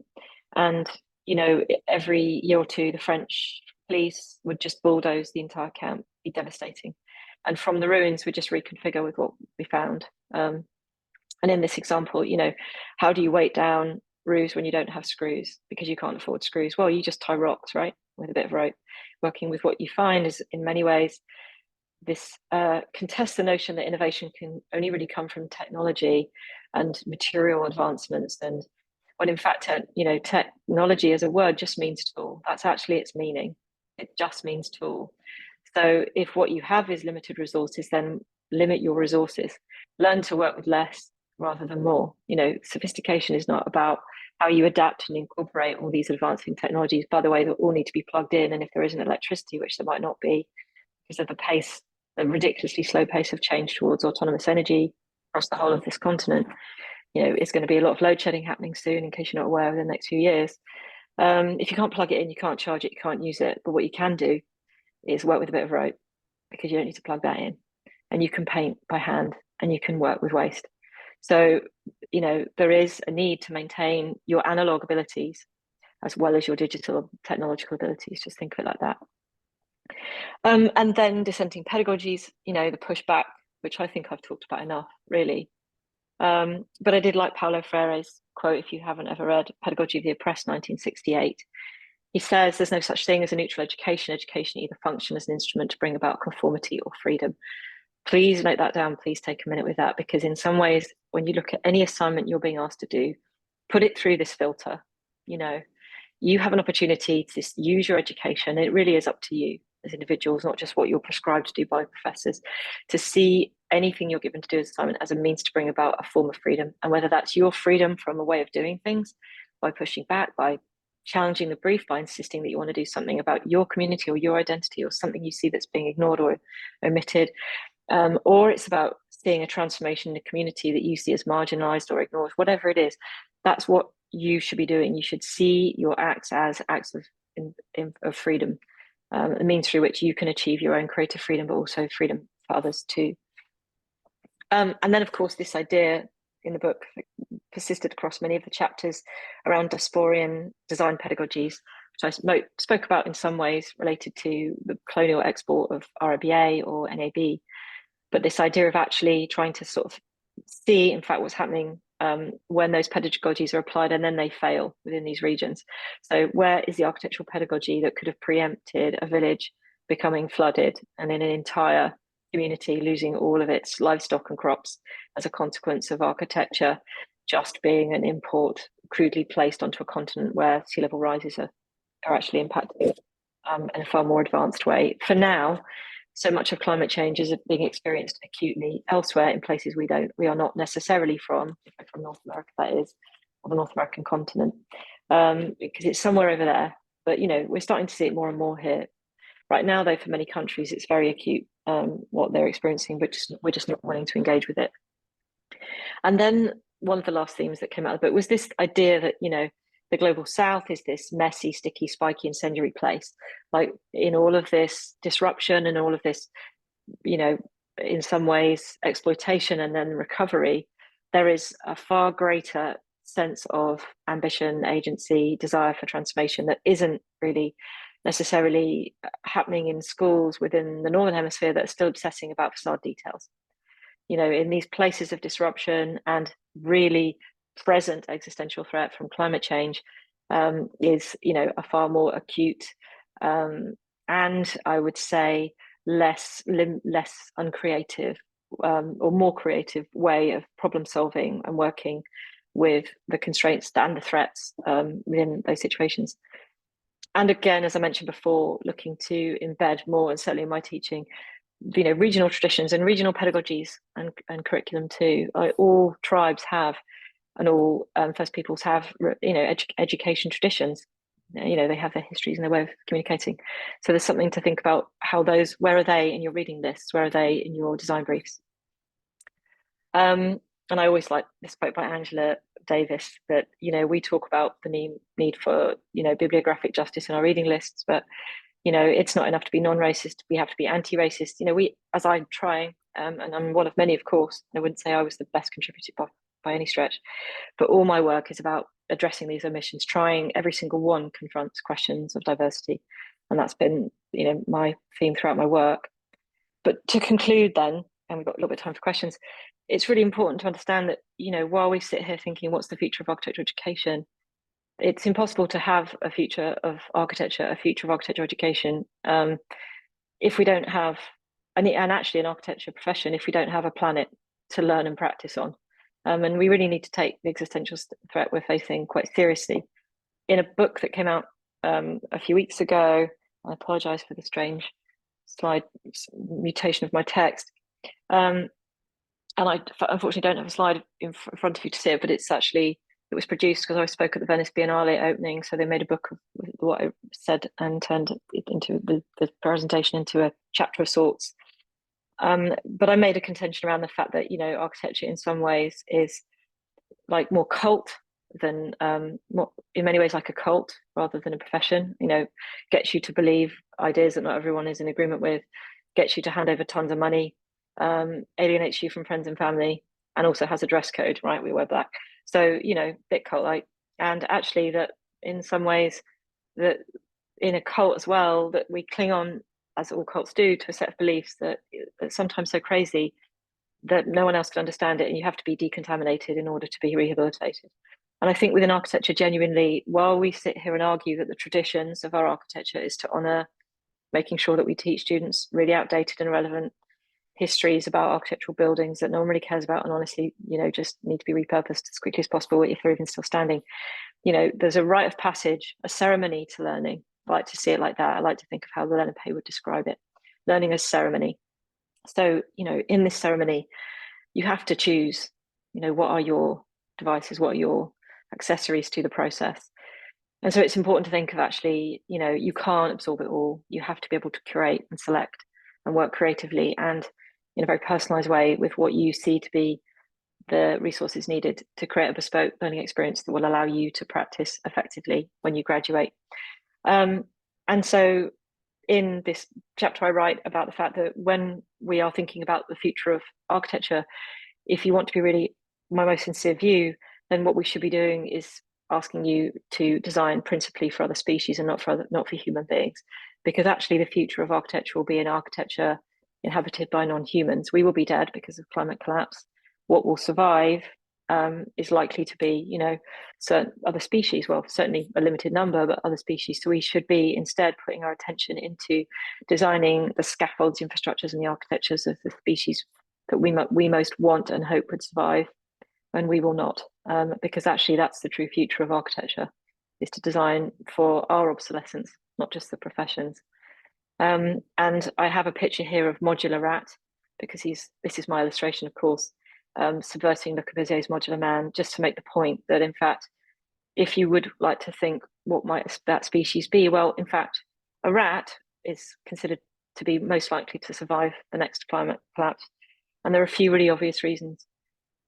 And, you know, every year or two, the French police would just bulldoze the entire camp, be devastating. And from the ruins, we just reconfigure with what we found. And in this example, you know, how do you weight down roofs when you don't have screws because you can't afford screws? Well, you just tie rocks, right, with a bit of rope. Working with what you find is, in many ways, this contests the notion that innovation can only really come from technology and material advancements, and when in fact, you know, technology as a word just means tool. That's actually its meaning. It just means tool. So if what you have is limited resources, then limit your resources. Learn to work with less rather than more. You know, sophistication is not about how you adapt and incorporate all these advancing technologies. By the way, they all need to be plugged in. And if there isn't electricity, which there might not be because of the pace a ridiculously slow pace of change towards autonomous energy across the whole of this continent. It's going to be a lot of load shedding happening soon, in case you're not aware, within the next few years. If you can't plug it in, you can't charge it, you can't use it. But what you can do is work with a bit of rope, because you don't need to plug that in, and you can paint by hand, and you can work with waste. So, there is a need to maintain your analog abilities as well as your digital technological abilities. Just think of it like that. And then dissenting pedagogies, the pushback, which I think I've talked about enough, really. But I did like Paulo Freire's quote, if you haven't ever read Pedagogy of the Oppressed, 1968. He says there's no such thing as a neutral education. Education either function as an instrument to bring about conformity or freedom. Please note that down. Please take a minute with that, because in some ways, when you look at any assignment you're being asked to do, put it through this filter. You have an opportunity to use your education. It really is up to you as individuals, not just what you're prescribed to do by professors, to see anything you're given to do as assignment as a means to bring about a form of freedom. And whether that's your freedom from a way of doing things, by pushing back, by challenging the brief, by insisting that you want to do something about your community or your identity, or something you see that's being ignored or omitted, or it's about seeing a transformation in a community that you see as marginalized or ignored, whatever it is, that's what you should be doing. You should see your acts as acts of freedom, a means through which you can achieve your own creative freedom, but also freedom for others too. And then, of course, this idea in the book persisted across many of the chapters around diasporian design pedagogies, which I spoke about in some ways related to the colonial export of RIBA or NAB. But this idea of actually trying to sort of see, in fact, what's happening when those pedagogies are applied and then they fail within these regions. So where is the architectural pedagogy that could have preempted a village becoming flooded and in an entire community losing all of its livestock and crops as a consequence of architecture just being an import crudely placed onto a continent where sea level rises are actually impacting in a far more advanced way? For now, so much of climate change is being experienced acutely elsewhere in places we are not necessarily from North America, that is, or the North American continent, because it's somewhere over there. But we're starting to see it more and more here. Right now, though, for many countries, it's very acute what they're experiencing, but we're just not wanting to engage with it. And then one of the last themes that came out of the book was this idea that the global south is this messy, sticky, spiky, incendiary place. Like, in all of this disruption and all of this, in some ways, exploitation and then recovery, there is a far greater sense of ambition, agency, desire for transformation that isn't really necessarily happening in schools within the Northern Hemisphere that are still obsessing about facade details. In these places of disruption and really present existential threat from climate change is, a far more acute and I would say less uncreative or more creative way of problem solving and working with the constraints and the threats within those situations. And again, as I mentioned before, looking to embed more, and certainly in my teaching, regional traditions and regional pedagogies and curriculum too. All tribes have, and all First Peoples have, education traditions. They have their histories and their way of communicating. So there's something to think about how those, where are they in your reading lists? Where are they in your design briefs? And I always like this quote by Angela Davis that, we talk about the need for, bibliographic justice in our reading lists, but it's not enough to be non-racist. We have to be anti-racist. As I'm trying, and I'm one of many, of course, I wouldn't say I was the best contributor by any stretch, but all my work is about addressing these omissions, trying every single one confronts questions of diversity. And that's been, my theme throughout my work. But to conclude then, and we've got a little bit of time for questions, it's really important to understand that, while we sit here thinking, what's the future of architectural education? It's impossible to have a future of architecture, education, if we don't have, and actually an architecture profession, if we don't have a planet to learn and practice on. And we really need to take the existential threat we're facing quite seriously. In a book that came out a few weeks ago, I apologize for the strange slide mutation of my text. And I unfortunately don't have a slide in front of you to see it, but it was produced because I spoke at the Venice Biennale opening. So they made a book of what I said and turned it into the presentation into a chapter of sorts. But I made a contention around the fact that, architecture in some ways is like more cult than more, in many ways like a cult rather than a profession. Gets you to believe ideas that not everyone is in agreement with, gets you to hand over tons of money, alienates you from friends and family, and also has a dress code, right? We wear black. So, bit cult-like. And actually that in some ways that in a cult as well, that we cling on, as all cults do, to a set of beliefs that's sometimes so crazy that no one else can understand it, and you have to be decontaminated in order to be rehabilitated. And I think within architecture, genuinely, while we sit here and argue that the traditions of our architecture is to honour making sure that we teach students really outdated and irrelevant histories about architectural buildings that no one really cares about, and honestly, just need to be repurposed as quickly as possible if they're even still standing. There's a rite of passage, a ceremony to learning. I like to see it like that. I like to think of how Leonard Pay would describe it. Learning as ceremony. So, in this ceremony, you have to choose, what are your devices, what are your accessories to the process. And so it's important to think of actually, you can't absorb it all. You have to be able to curate and select and work creatively and in a very personalized way with what you see to be the resources needed to create a bespoke learning experience that will allow you to practice effectively when you graduate. And so in this chapter, I write about the fact that when we are thinking about the future of architecture, if you want to be really my most sincere view, then what we should be doing is asking you to design principally for other species and not for human beings, because actually the future of architecture will be an architecture inhabited by non-humans. We will be dead because of climate collapse. What will survive is likely to be, certain other species, well, certainly a limited number, but other species. So we should be instead putting our attention into designing the scaffolds, infrastructures, and the architectures of the species that we most want and hope would survive, and we will not, because actually that's the true future of architecture, is to design for our obsolescence, not just the professions. And I have a picture here of Modular Rat, because this is my illustration, of course, subverting Le Corbusier's Modular Man, just to make the point that, in fact, if you would like to think what might that species be, well, in fact, a rat is considered to be most likely to survive the next climate collapse. And there are a few really obvious reasons.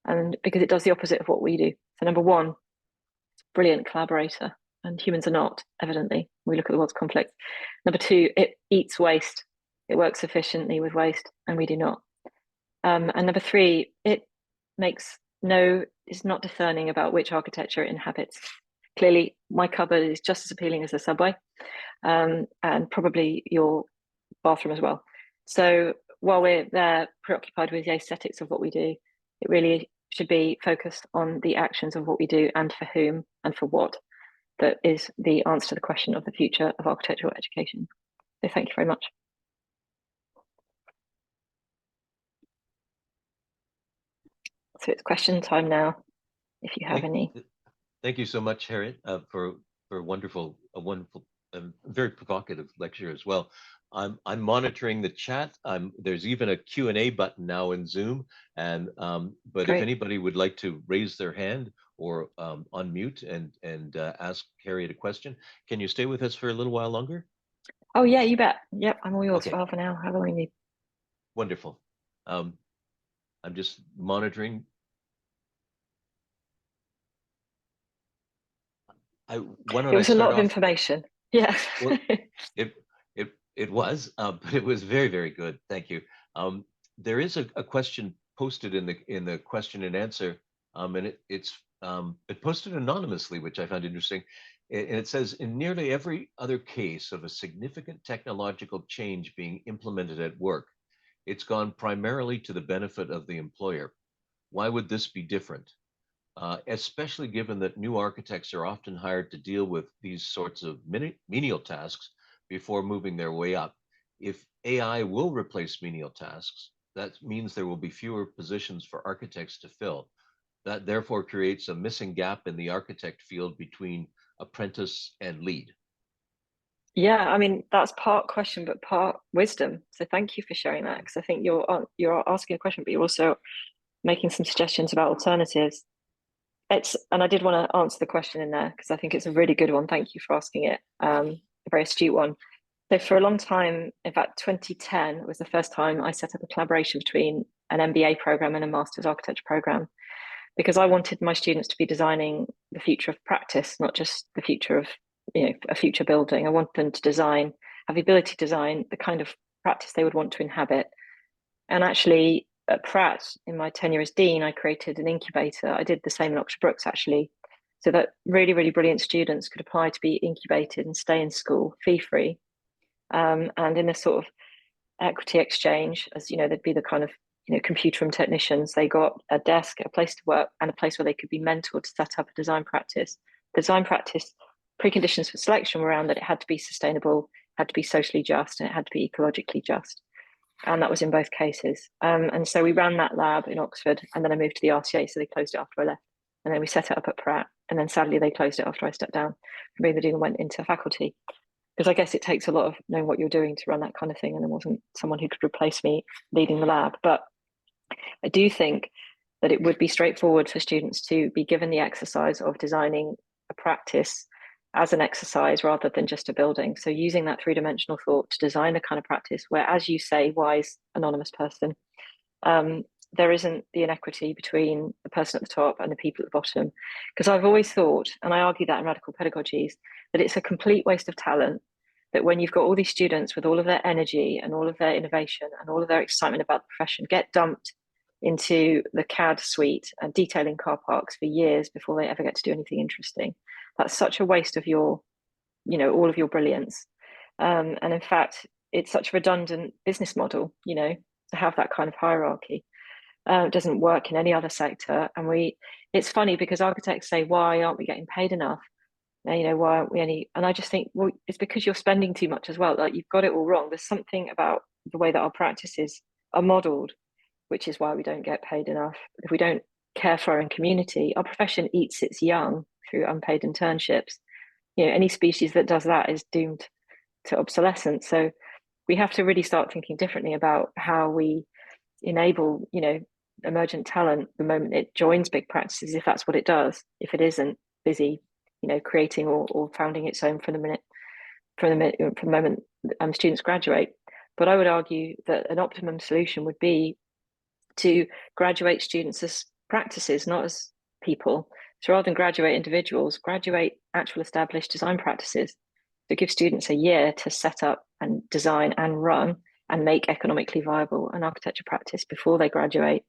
And because it does the opposite of what we do. So number one, brilliant collaborator, and humans are not, evidently. We look at the world's conflict. Number two, it eats waste. It works efficiently with waste, and we do not. And number three, it is not discerning about which architecture it inhabits. Clearly, my cupboard is just as appealing as the subway, and probably your bathroom as well. So while we're there preoccupied with the aesthetics of what we do, it really should be focused on the actions of what we do and for whom and for what. That is the answer to the question of the future of architectural education. So thank you very much. So it's question time now, if you have any. Thank you so much, Harriet, for a wonderful, very provocative lecture as well. I'm monitoring the chat. There's even a Q&A button now in Zoom, and but Great. if anybody would like to raise their hand or unmute and ask Harriet a question, can you stay with us for a little while longer? Oh yeah, you bet. Yep, I'm all yours Okay. for half an hour. How long you need? Wonderful. I'm just monitoring. Why don't It I was a lot start of off? information. Yeah. Well, it was, but it was very, very good. Thank you. There is a question posted in the question and answer, and it's posted anonymously, which I found interesting. And it says, in nearly every other case of a significant technological change being implemented at work, it's gone primarily to the benefit of the employer. Why would this be different? Especially given that new architects are often hired to deal with these sorts of menial tasks before moving their way up. If AI will replace menial tasks, that means there will be fewer positions for architects to fill. That therefore creates a missing gap in the architect field between apprentice and lead. Yeah, I mean, that's part question, but part wisdom. So thank you for sharing that, because I think you're asking a question, but you're also making some suggestions about alternatives. And I did want to answer the question in there because I think it's a really good one. Thank you for asking it. A very astute one. So for a long time, in fact, 2010 was the first time I set up a collaboration between an MBA program and a master's architecture program, because I wanted my students to be designing the future of practice, not just the future of, a future building. I want them to have the ability to design the kind of practice they would want to inhabit. And actually, at Pratt, in my tenure as dean, I created an incubator. I did the same in Oxford Brookes, actually, so that really, really brilliant students could apply to be incubated and stay in school fee-free. And in a sort of equity exchange, as you know, there'd be the kind of computer room technicians. They got a desk, a place to work, and a place where they could be mentored to set up a design practice. Design practice preconditions for selection were around that it had to be sustainable, had to be socially just, and it had to be ecologically just. And that was in both cases. And so we ran that lab in Oxford, and then I moved to the RCA, so they closed it after I left. And then we set it up at Pratt, and then sadly they closed it after I stepped down from being the dean and went into faculty. Because I guess it takes a lot of knowing what you're doing to run that kind of thing, and there wasn't someone who could replace me leading the lab. But I do think that it would be straightforward for students to be given the exercise of designing a practice as an exercise rather than just a building. So using that three-dimensional thought to design a kind of practice where, as you say, wise, anonymous person, there isn't the inequity between the person at the top and the people at the bottom. Because I've always thought, and I argue that in radical pedagogies, that it's a complete waste of talent, that when you've got all these students with all of their energy and all of their innovation and all of their excitement about the profession get dumped into the CAD suite and detailing car parks for years before they ever get to do anything interesting. That's such a waste of your, all of your brilliance. And in fact, it's such a redundant business model, to have that kind of hierarchy. It doesn't work in any other sector. And it's funny because architects say, why aren't we getting paid enough? Why aren't we any? And I just think, well, it's because you're spending too much as well. Like, you've got it all wrong. There's something about the way that our practices are modeled, which is why we don't get paid enough. If we don't care for our own community, our profession eats its young through unpaid internships. Any species that does that is doomed to obsolescence. So we have to really start thinking differently about how we enable, emergent talent the moment it joins big practices, if that's what it does. If it isn't busy, creating or founding its own from the moment students graduate. But I would argue that an optimum solution would be to graduate students as practices, not as people. So rather than graduate individuals, graduate actual established design practices. So give students a year to set up and design and run and make economically viable an architecture practice before they graduate.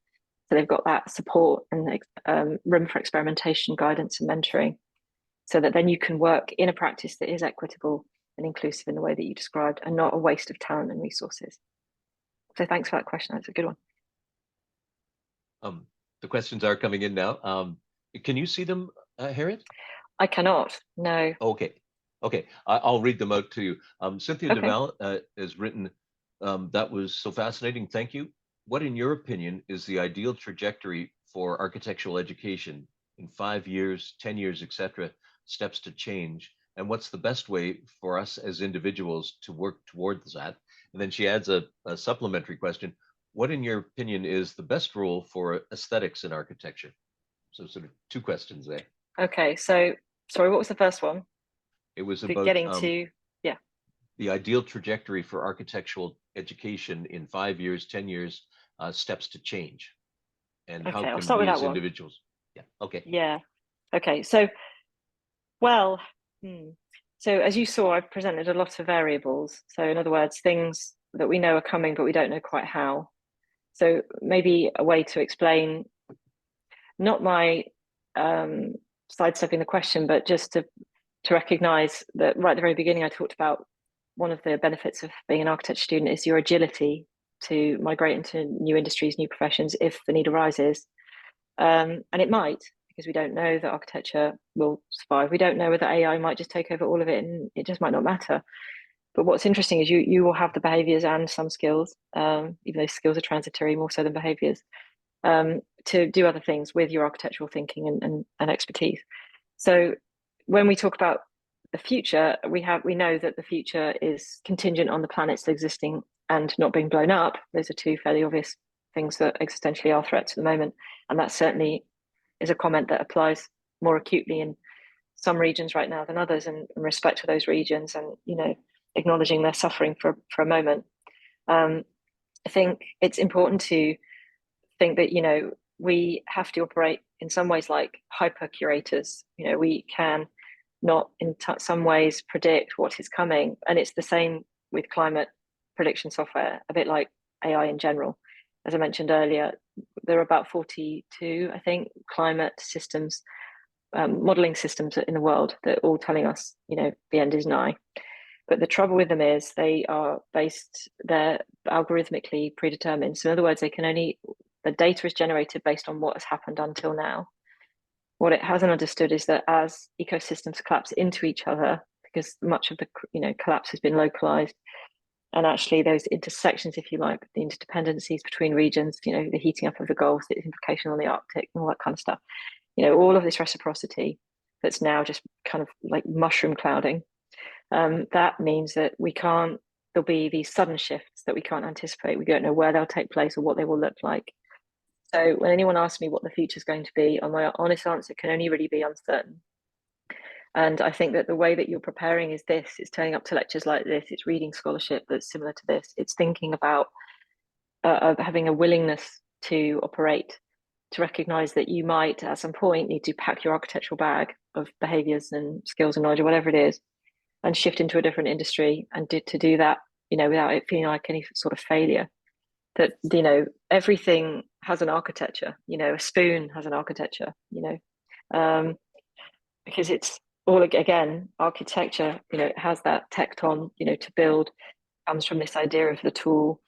So they've got that support and room for experimentation, guidance, and mentoring, so that then you can work in a practice that is equitable and inclusive in the way that you described, and not a waste of talent and resources. So thanks for that question. That's a good one. The questions are coming in now. Can you see them, Harriet? I cannot, no. Okay. I'll read them out to you. Cynthia Okay. Duval has written, that was so fascinating. Thank you. What, in your opinion, is the ideal trajectory for architectural education in 5 years, 10 years, etc., steps to change? And what's the best way for us as individuals to work towards that? And then she adds a supplementary question. What, in your opinion, is the best rule for aesthetics in architecture? So sort of two questions there. Okay, so sorry, what was the first one? It was about getting to, yeah, the ideal trajectory for architectural education in 5 years, 10 years, steps to change, and okay, how I'll can start we with that as one. individuals? Yeah. Okay. Yeah. Okay. So, well, so as you saw, I've presented a lot of variables. So in other words, things that we know are coming, but we don't know quite how. So maybe a way to explain, not my sidestepping the question, but just to recognize that right at the very beginning, I talked about one of the benefits of being an architecture student is your agility to migrate into new industries, new professions, if the need arises. And it might, because we don't know that architecture will survive. We don't know whether AI might just take over all of it, and it just might not matter. But what's interesting is you will have the behaviors and some skills, even though skills are transitory more so than behaviors, to do other things with your architectural thinking and expertise. So when we talk about the future, we know that the future is contingent on the planets existing and not being blown up. Those are two fairly obvious things that existentially are threats at the moment. And that certainly is a comment that applies more acutely in some regions right now than others, and respect for those regions. And, acknowledging their suffering for a moment. I think it's important to think that, we have to operate in some ways like hyper curators. We can not in some ways predict what is coming. And it's the same with climate prediction software, a bit like AI in general. As I mentioned earlier, there are about 42, I think, climate systems, modeling systems in the world that are all telling us, the end is nigh. But the trouble with them is they're algorithmically predetermined. So in other words, the data is generated based on what has happened until now. What it hasn't understood is that as ecosystems collapse into each other, because much of the collapse has been localized, and actually those intersections, if you like, the interdependencies between regions, the heating up of the Gulf, the implication on the Arctic, and all that kind of stuff, all of this reciprocity that's now just kind of like mushroom clouding. That means that there'll be these sudden shifts that we can't anticipate. We don't know where they'll take place or what they will look like. So when anyone asks me what the future is going to be, my honest answer can only really be uncertain. And I think that the way that you're preparing is turning up to lectures like this, it's reading scholarship that's similar to this, it's thinking about having a willingness to operate, to recognize that you might at some point need to pack your architectural bag of behaviors and skills and knowledge or whatever it is and shift into a different industry, and to do that, without it feeling like any sort of failure. That, everything has an architecture, a spoon has an architecture, because it's all, again, architecture, it has that tecton, to build, comes from this idea of the tool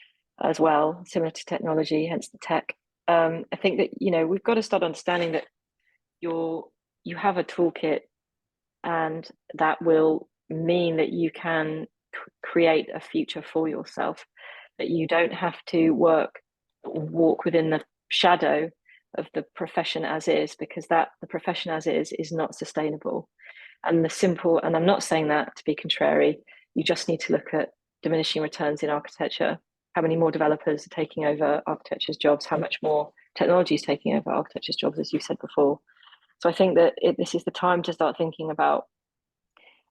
as well, similar to technology, hence the tech. I think that, we've got to start understanding that you have a toolkit, and that will mean that you can create a future for yourself, that you don't have to walk within the shadow of the profession as is, because the profession as is not sustainable. And I'm not saying that to be contrary, you just need to look at diminishing returns in architecture, how many more developers are taking over architecture's jobs, how much more technology is taking over architecture's jobs, as you said before. So I think that this is the time to start thinking about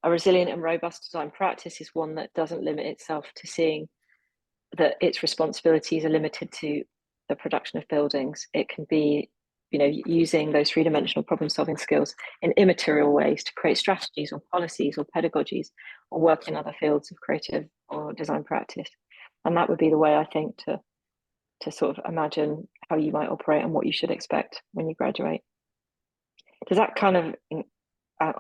a resilient and robust design practice is one that doesn't limit itself to seeing that its responsibilities are limited to the production of buildings. It can be, using those three-dimensional problem-solving skills in immaterial ways to create strategies or policies or pedagogies or work in other fields of creative or design practice. And that would be the way, I think, to sort of imagine how you might operate and what you should expect when you graduate. Does that kind of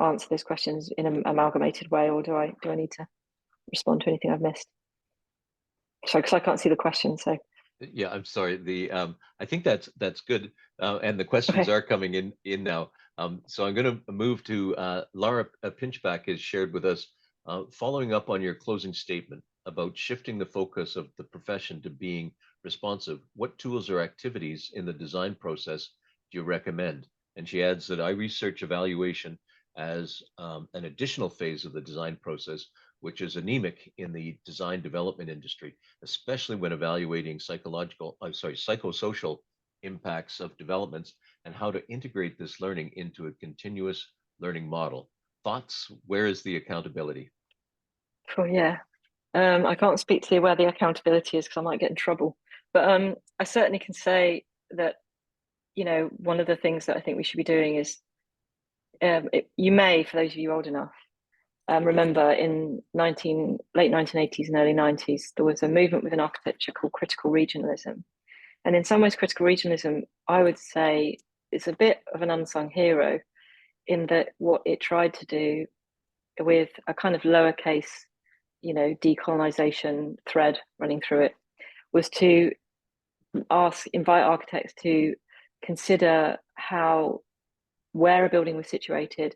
answer those questions in an amalgamated way, or do I need to respond to anything I've missed? Sorry, because I can't see the question. So yeah, I'm sorry. I think that's good, and the questions are coming in now. So I'm going to move to Laura Pinchback has shared with us, following up on your closing statement about shifting the focus of the profession to being responsive. What tools or activities in the design process do you recommend? And she adds that I research evaluation as an additional phase of the design process, which is anemic in the design development industry, especially when evaluating psychosocial impacts of developments and how to integrate this learning into a continuous learning model. Thoughts? Where is the accountability? Oh, yeah. I can't speak to where the accountability is because I might get in trouble. But I certainly can say that, one of the things that I think we should be doing is, you may, for those of you old enough, remember in late 1980s and early 90s, there was a movement within architecture called critical regionalism. And in some ways, critical regionalism, I would say, is a bit of an unsung hero in that what it tried to do with a kind of lowercase, decolonization thread running through it was to invite architects to consider where a building was situated,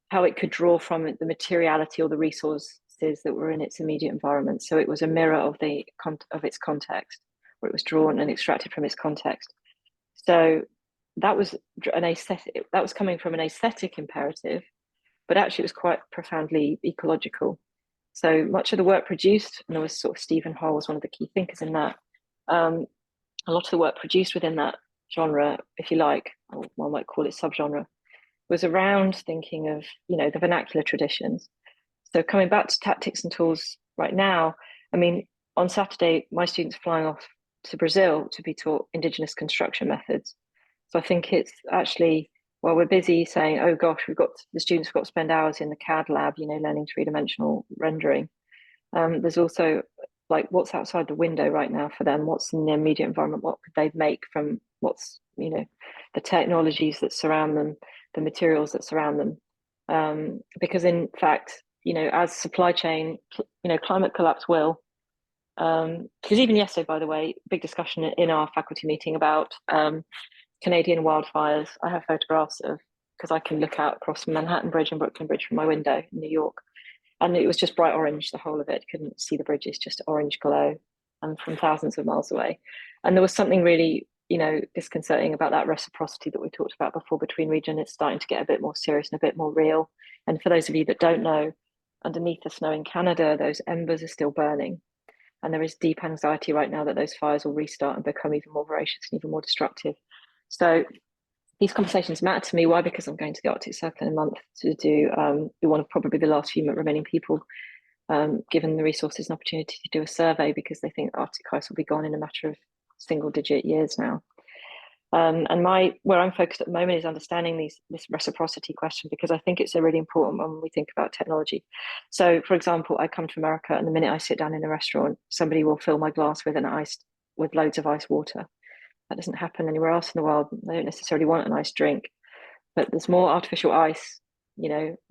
how it could draw from it the materiality or the resources that were in its immediate environment. So it was a mirror of its context, where it was drawn and extracted from its context. So that was coming from an aesthetic imperative, but actually it was quite profoundly ecological. So much of the work produced, and there was sort of Stephen Hall was one of the key thinkers in that. A lot of the work produced within that genre, if you like, or one might call it subgenre, was around thinking of, the vernacular traditions. So coming back to tactics and tools right now. I mean, on Saturday, my students flying off to Brazil to be taught indigenous construction methods. So I think it's actually, while we're busy saying, oh gosh, the students have got to spend hours in the CAD lab, learning three-dimensional rendering. There's also like what's outside the window right now for them, what's in the immediate environment, what could they make from what's, the technologies that surround them, the materials that surround them. Because in fact, as supply chain, climate collapse will, because even yesterday, by the way, big discussion in our faculty meeting about Canadian wildfires. I have photographs of, because I can look out across Manhattan Bridge and Brooklyn Bridge from my window in New York. And it was just bright orange, the whole of it. Couldn't see the bridges, just orange glow, and from thousands of miles away. And there was something really, disconcerting about that reciprocity that we talked about before between region. It's starting to get a bit more serious and a bit more real. And for those of you that don't know, underneath the snow in Canada, those embers are still burning. And there is deep anxiety right now that those fires will restart and become even more voracious and even more destructive. So these conversations matter to me. Why? Because I'm going to the Arctic Circle in a month to do one of probably the last few remaining people given the resources and opportunity to do a survey, because they think the Arctic ice will be gone in a matter of single-digit years now. And where I'm focused at the moment is understanding this reciprocity question, because I think it's a really important one when we think about technology. So, for example, I come to America, and the minute I sit down in a restaurant, somebody will fill my glass with loads of ice water. That doesn't happen anywhere else in the world. They don't necessarily want an ice drink, but there's more artificial ice,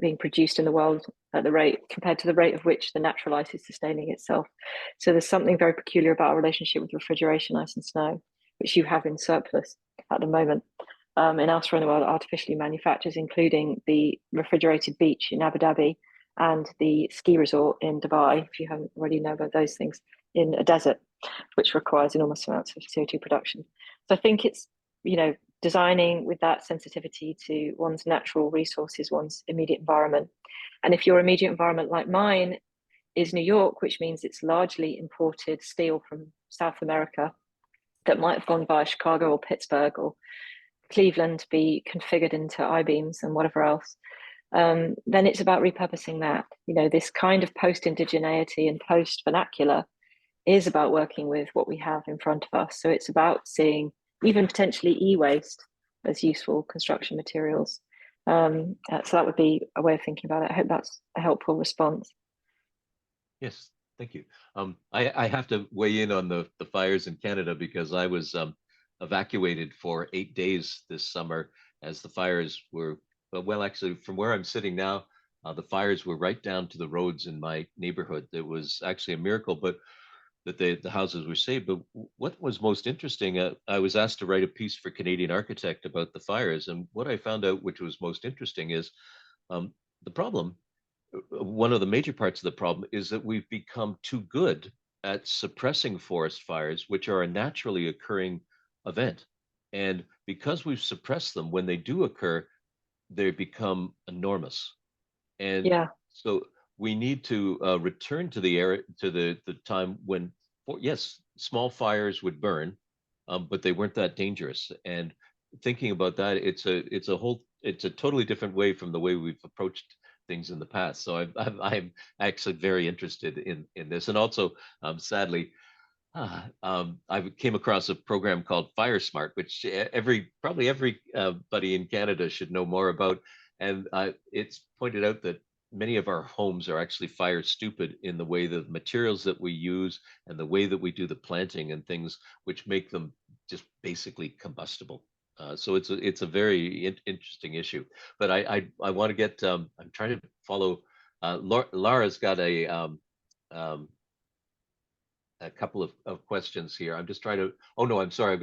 being produced in the world at the rate compared to the rate of which the natural ice is sustaining itself. So there's something very peculiar about our relationship with refrigeration, ice and snow, which you have in surplus at the moment. In elsewhere in the world, artificially manufactured, including the refrigerated beach in Abu Dhabi and the ski resort in Dubai, if you haven't already know about those things, in a desert, which requires enormous amounts of CO2 production. So I think it's, designing with that sensitivity to one's natural resources, one's immediate environment. And if your immediate environment, like mine, is New York, which means it's largely imported steel from South America that might have gone via Chicago or Pittsburgh or Cleveland to be configured into I-beams and whatever else, then it's about repurposing that. This kind of post-indigeneity and post-vernacular is about working with what we have in front of us. So it's about seeing even potentially e-waste as useful construction materials. So that would be a way of thinking about it. I hope that's a helpful response. Yes, thank you. I have to weigh in on the fires in Canada, because I was evacuated for 8 days this summer as the fires were, well, actually, from where I'm sitting now, the fires were right down to the roads in my neighborhood. It was actually a miracle, but that the houses were saved. But what was most interesting, I was asked to write a piece for Canadian Architect about the fires, and what I found out, which was most interesting, is the problem. One of the major parts of the problem is that we've become too good at suppressing forest fires, which are a naturally occurring event. And because we've suppressed them, when they do occur, they become enormous. And Yeah, so we need to return to the era, to the time when, yes, small fires would burn, but they weren't that dangerous. And thinking about that, it's a totally different way from the way we've approached things in the past. So I'm actually very interested in this. And also, sadly, I came across a program called Fire Smart, which probably everybody in Canada should know more about. And it's pointed out that many of our homes are actually fire stupid in the way that the materials that we use and the way that we do the planting and things, which make them just basically combustible. So it's a very interesting issue. But I want to get, I'm trying to follow. Laura's got a couple of questions here. I'm just trying to, oh no, I'm sorry.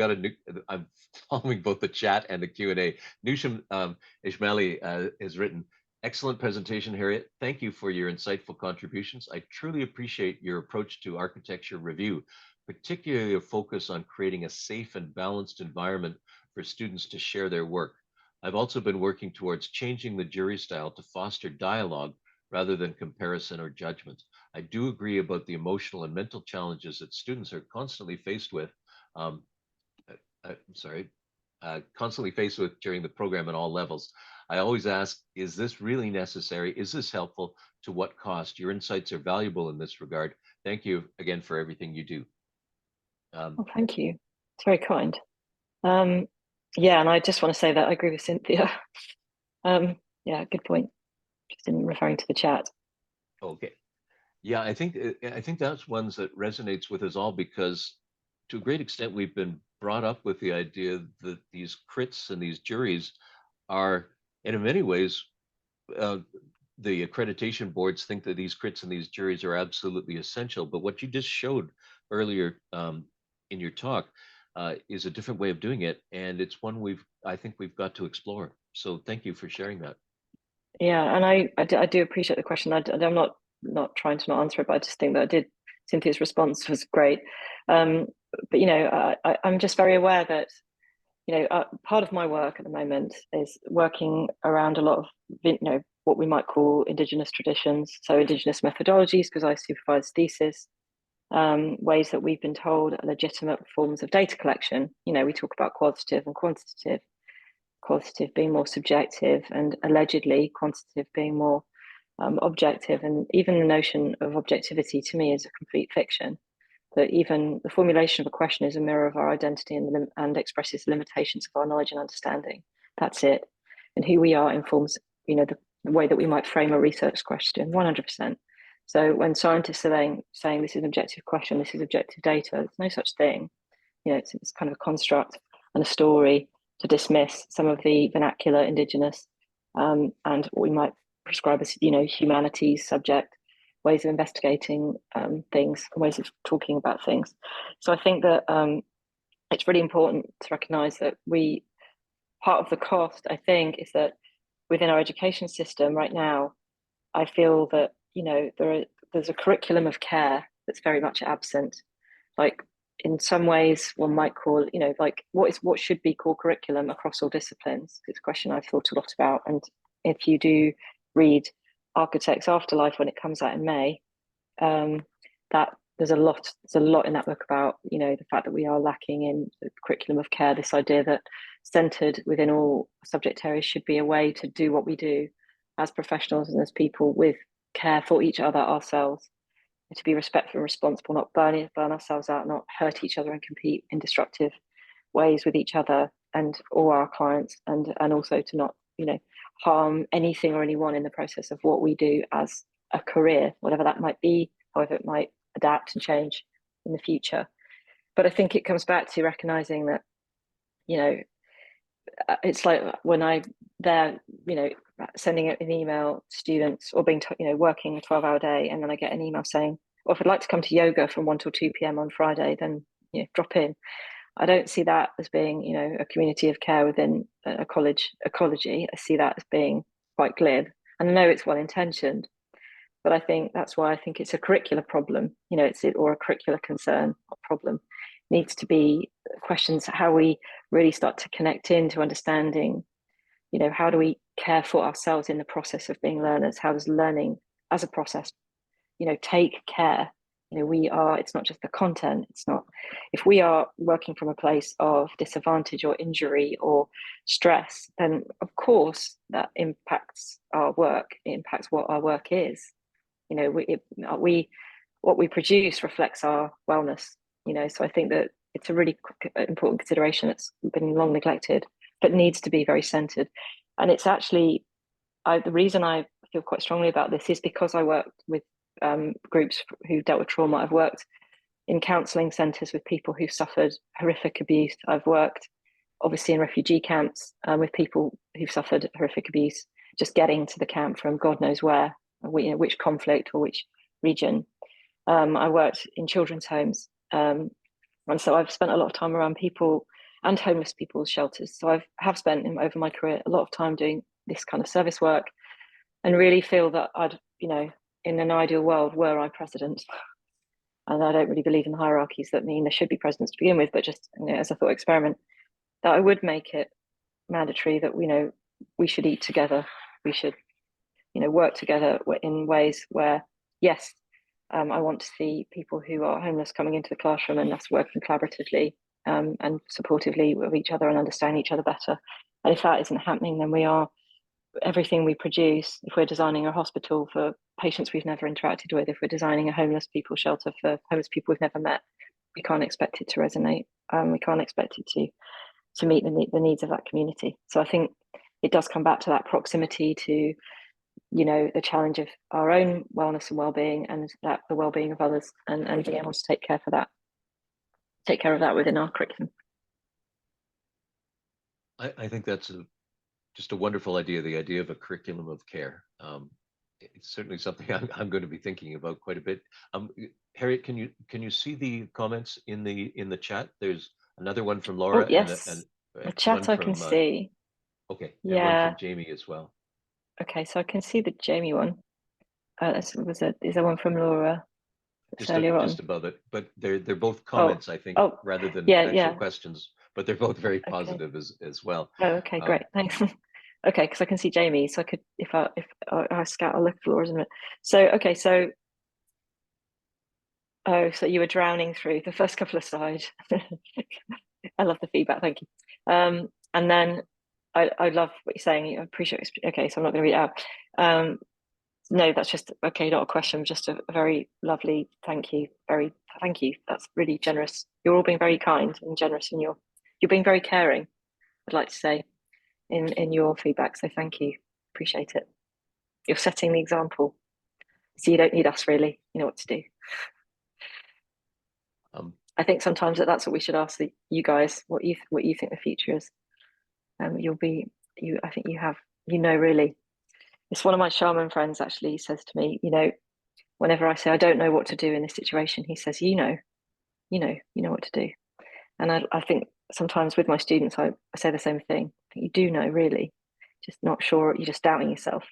I'm following both the chat and the Q&A. Nusham Ismaili has written, excellent presentation, Harriet. Thank you for your insightful contributions. I truly appreciate your approach to architecture review, particularly a focus on creating a safe and balanced environment for students to share their work. I've also been working towards changing the jury style to foster dialogue rather than comparison or judgment. I do agree about the emotional and mental challenges that students are constantly faced with. I'm sorry. constantly faced with during the program at all levels. I always ask, is this really necessary? Is this helpful? To what cost? Your insights are valuable in this regard. Thank you again for everything you do. Well, thank you. It's very kind. Um, yeah, and I just want to say that I agree with Cynthia. Yeah, good point. Just in referring to the chat. Okay. Yeah, I think that's ones that resonates with us all because to a great extent we've been brought up with the idea that these crits and these juries are, and in many ways, uh, the accreditation boards think that these crits and these juries are absolutely essential. But what you just showed earlier in your talk is a different way of doing it, and it's one I think we've got to explore. So thank you for sharing that. Yeah, and I do appreciate the question. I'm not trying to not answer it, but I just think that I did. Cynthia's response was great. But I'm just very aware that part of my work at the moment is working around a lot of what we might call Indigenous traditions, so Indigenous methodologies, because I supervise thesis, ways that we've been told are legitimate forms of data collection. We talk about qualitative and qualitative being more subjective, and allegedly quantitative being more objective. And even the notion of objectivity to me is a complete fiction. That even the formulation of a question is a mirror of our identity and expresses the limitations of our knowledge and understanding. That's it. And who we are informs, the way that we might frame a research question, 100%. So when scientists are saying this is an objective question, this is objective data, there's no such thing. It's kind of a construct and a story to dismiss some of the vernacular Indigenous and what we might prescribe as, humanities subject ways of investigating things, ways of talking about things. So I think that it's really important to recognise that part of the cost, I think, is that within our education system right now, I feel that there's a curriculum of care that's very much absent. Like in some ways, one might call, like what should be core curriculum across all disciplines. It's a question I've thought a lot about. And if you do read Architect's Afterlife when it comes out in May, that there's a lot in that book about the fact that we are lacking in the curriculum of care. This idea that centered within all subject areas should be a way to do what we do as professionals and as people with care for each other, ourselves, to be respectful and responsible, not burn ourselves out, not hurt each other and compete in destructive ways with each other and all our clients, and also to not harm anything or anyone in the process of what we do as a career, whatever that might be, however it might adapt and change in the future. But I think it comes back to recognizing that it's like when sending an email to students or being working a 12-hour day, and then I get an email saying, well, if I'd like to come to yoga from 1 till 2 p.m. on Friday, then drop in. I don't see that as being a community of care within a college ecology. I see that as being quite glib, and I know it's well intentioned, but I think that's why I think it's a curricular problem, or a curricular concern or problem. It needs to be questions how we really start to connect into understanding, how do we care for ourselves in the process of being learners? How does learning as a process, take care? It's not just the content. It's not, if we are working from a place of disadvantage or injury or stress, then of course that impacts our work. It impacts what our work is. What we produce reflects our wellness. So I think that it's a really important consideration that's been long neglected, but needs to be very centered. And it's actually, the reason I feel quite strongly about this is because I worked with groups who dealt with trauma. I've worked in counselling centres with people who suffered horrific abuse. I've worked obviously in refugee camps with people who've suffered horrific abuse, just getting to the camp from God knows where, which conflict or which region. I worked in children's homes. And so I've spent a lot of time around people and homeless people's shelters. So I have spent over my career a lot of time doing this kind of service work, and really feel that I'd, in an ideal world, were I president, and I don't really believe in hierarchies that mean there should be presidents to begin with, but just as a thought experiment, that I would make it mandatory that we should eat together. We should work together in ways where, yes, I want to see people who are homeless coming into the classroom and us working collaboratively and supportively with each other and understand each other better. And if that isn't happening, then everything we produce, if we're designing a hospital for patients we've never interacted with, if we're designing a homeless people shelter for homeless people we've never met, we can't expect it to resonate. We can't expect it to meet the needs of that community. So I think it does come back to that proximity to, the challenge of our own wellness and well-being, and that the well-being of others, and being able to take care of that within our curriculum. I think that's just a wonderful idea, the idea of a curriculum of care. It's certainly something I'm going to be thinking about quite a bit. Harriet, can you see the comments in the chat? There's another one from Laura. Oh, yes. and the chat I can see. Okay, yeah. And one from Jamie as well. Okay, so I can see the Jamie one. Is there one from Laura? Just above it, but they're both comments, I think, rather than actual questions. But they're both very positive as well. Oh, okay, great, thanks. Okay, because I can see Jamie, so I could, if I scout, I'll look for Laura's in a minute. So okay, so you were drowning through the first couple of slides. I love the feedback, thank you. And then I love what you're saying. I appreciate it. Okay, so I'm not going to read it out. No, that's just okay, not a question, just a very lovely thank you. Thank you. That's really generous. You're all being very kind and generous, and you're being very caring, I'd like to say, in your feedback. So thank you. Appreciate it. You're setting the example. So you don't need us, really. You know what to do. I think sometimes that's what we should ask you guys, what you think the future is. I think you have, really. It's one of my shaman friends actually says to me, whenever I say I don't know what to do in this situation, he says, you know what to do. And I think sometimes with my students, I say the same thing. I think you do know, really, just not sure. You're just doubting yourself.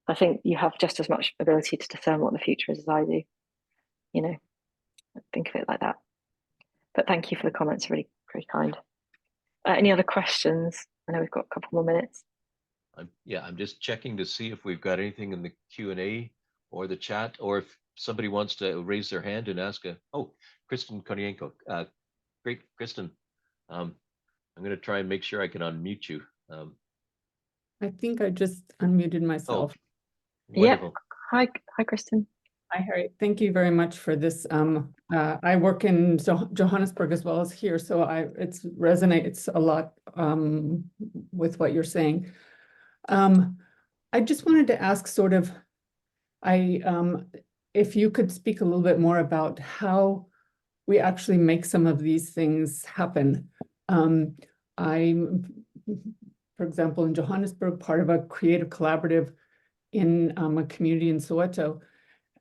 I think you have just as much ability to discern what the future is as I do. Think of it like that. But thank you for the comments, really, very kind. Any other questions? I know we've got a couple more minutes. I'm just checking to see if we've got anything in the Q&A or the chat, or if somebody wants to raise their hand and ask Kristen Konienko. Great, Kristen. I'm going to try and make sure I can unmute you. I think I just unmuted myself. Wonderful. Yeah. Hi, Kristen. Hi, Harriet. Thank you very much for this. I work in Johannesburg as well as here, so it resonates a lot with what you're saying. I just wanted to ask if you could speak a little bit more about how we actually make some of these things happen. I'm, for example, in Johannesburg, part of a creative collaborative in a community in Soweto,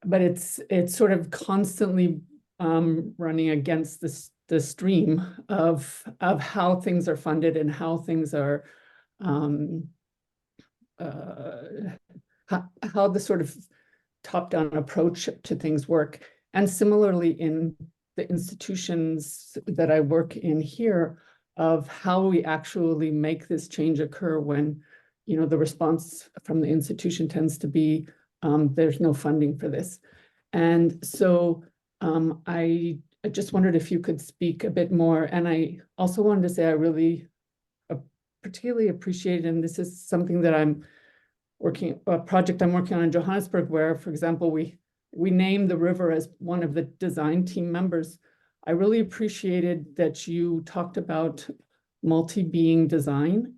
but it's sort of constantly running against the stream of how things are funded and how things are how the sort of top-down approach to things work. And similarly in the institutions that I work in here, of how we actually make this change occur when, the response from the institution tends to be, there's no funding for this. And so I just wondered if you could speak a bit more. And I also wanted to say I really particularly appreciate, and this is something that a project I'm working on in Johannesburg, where, for example, we named the river as one of the design team members. I really appreciated that you talked about multi-being design,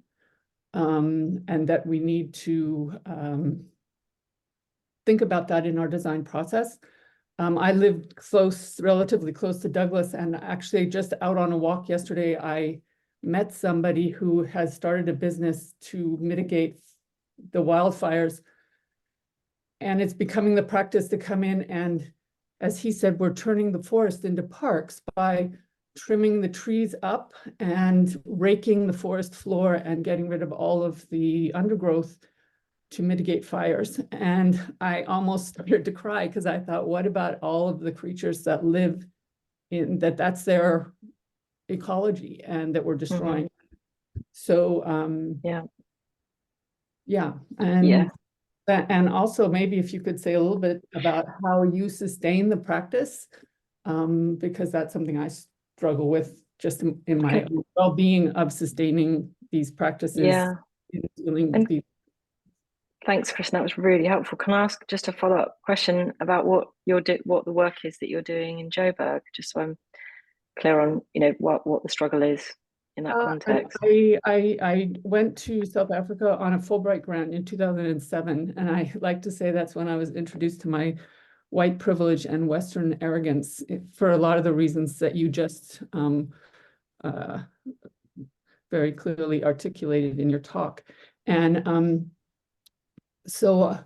and that we need to think about that in our design process. I lived relatively close to Douglas, and actually just out on a walk yesterday, I met somebody who has started a business to mitigate the wildfires. And it's becoming the practice to come in and, as he said, we're turning the forest into parks by trimming the trees up and raking the forest floor and getting rid of all of the undergrowth to mitigate fires. And I almost started to cry because I thought, what about all of the creatures that live in that's their ecology and that we're destroying? Mm-hmm. So and also maybe if you could say a little bit about how you sustain the practice, because that's something I struggle with just in my Okay. well-being of sustaining these practices Yeah. in dealing with And these. thanks, Kristen. That was really helpful. Can I ask just a follow-up question about what what the work is that you're doing in Joburg, just so I'm clear on, what the struggle is in that context? I went to South Africa on a Fulbright grant in 2007, and I like to say that's when I was introduced to my white privilege and Western arrogance for a lot of the reasons that you just very clearly articulated in your talk. And so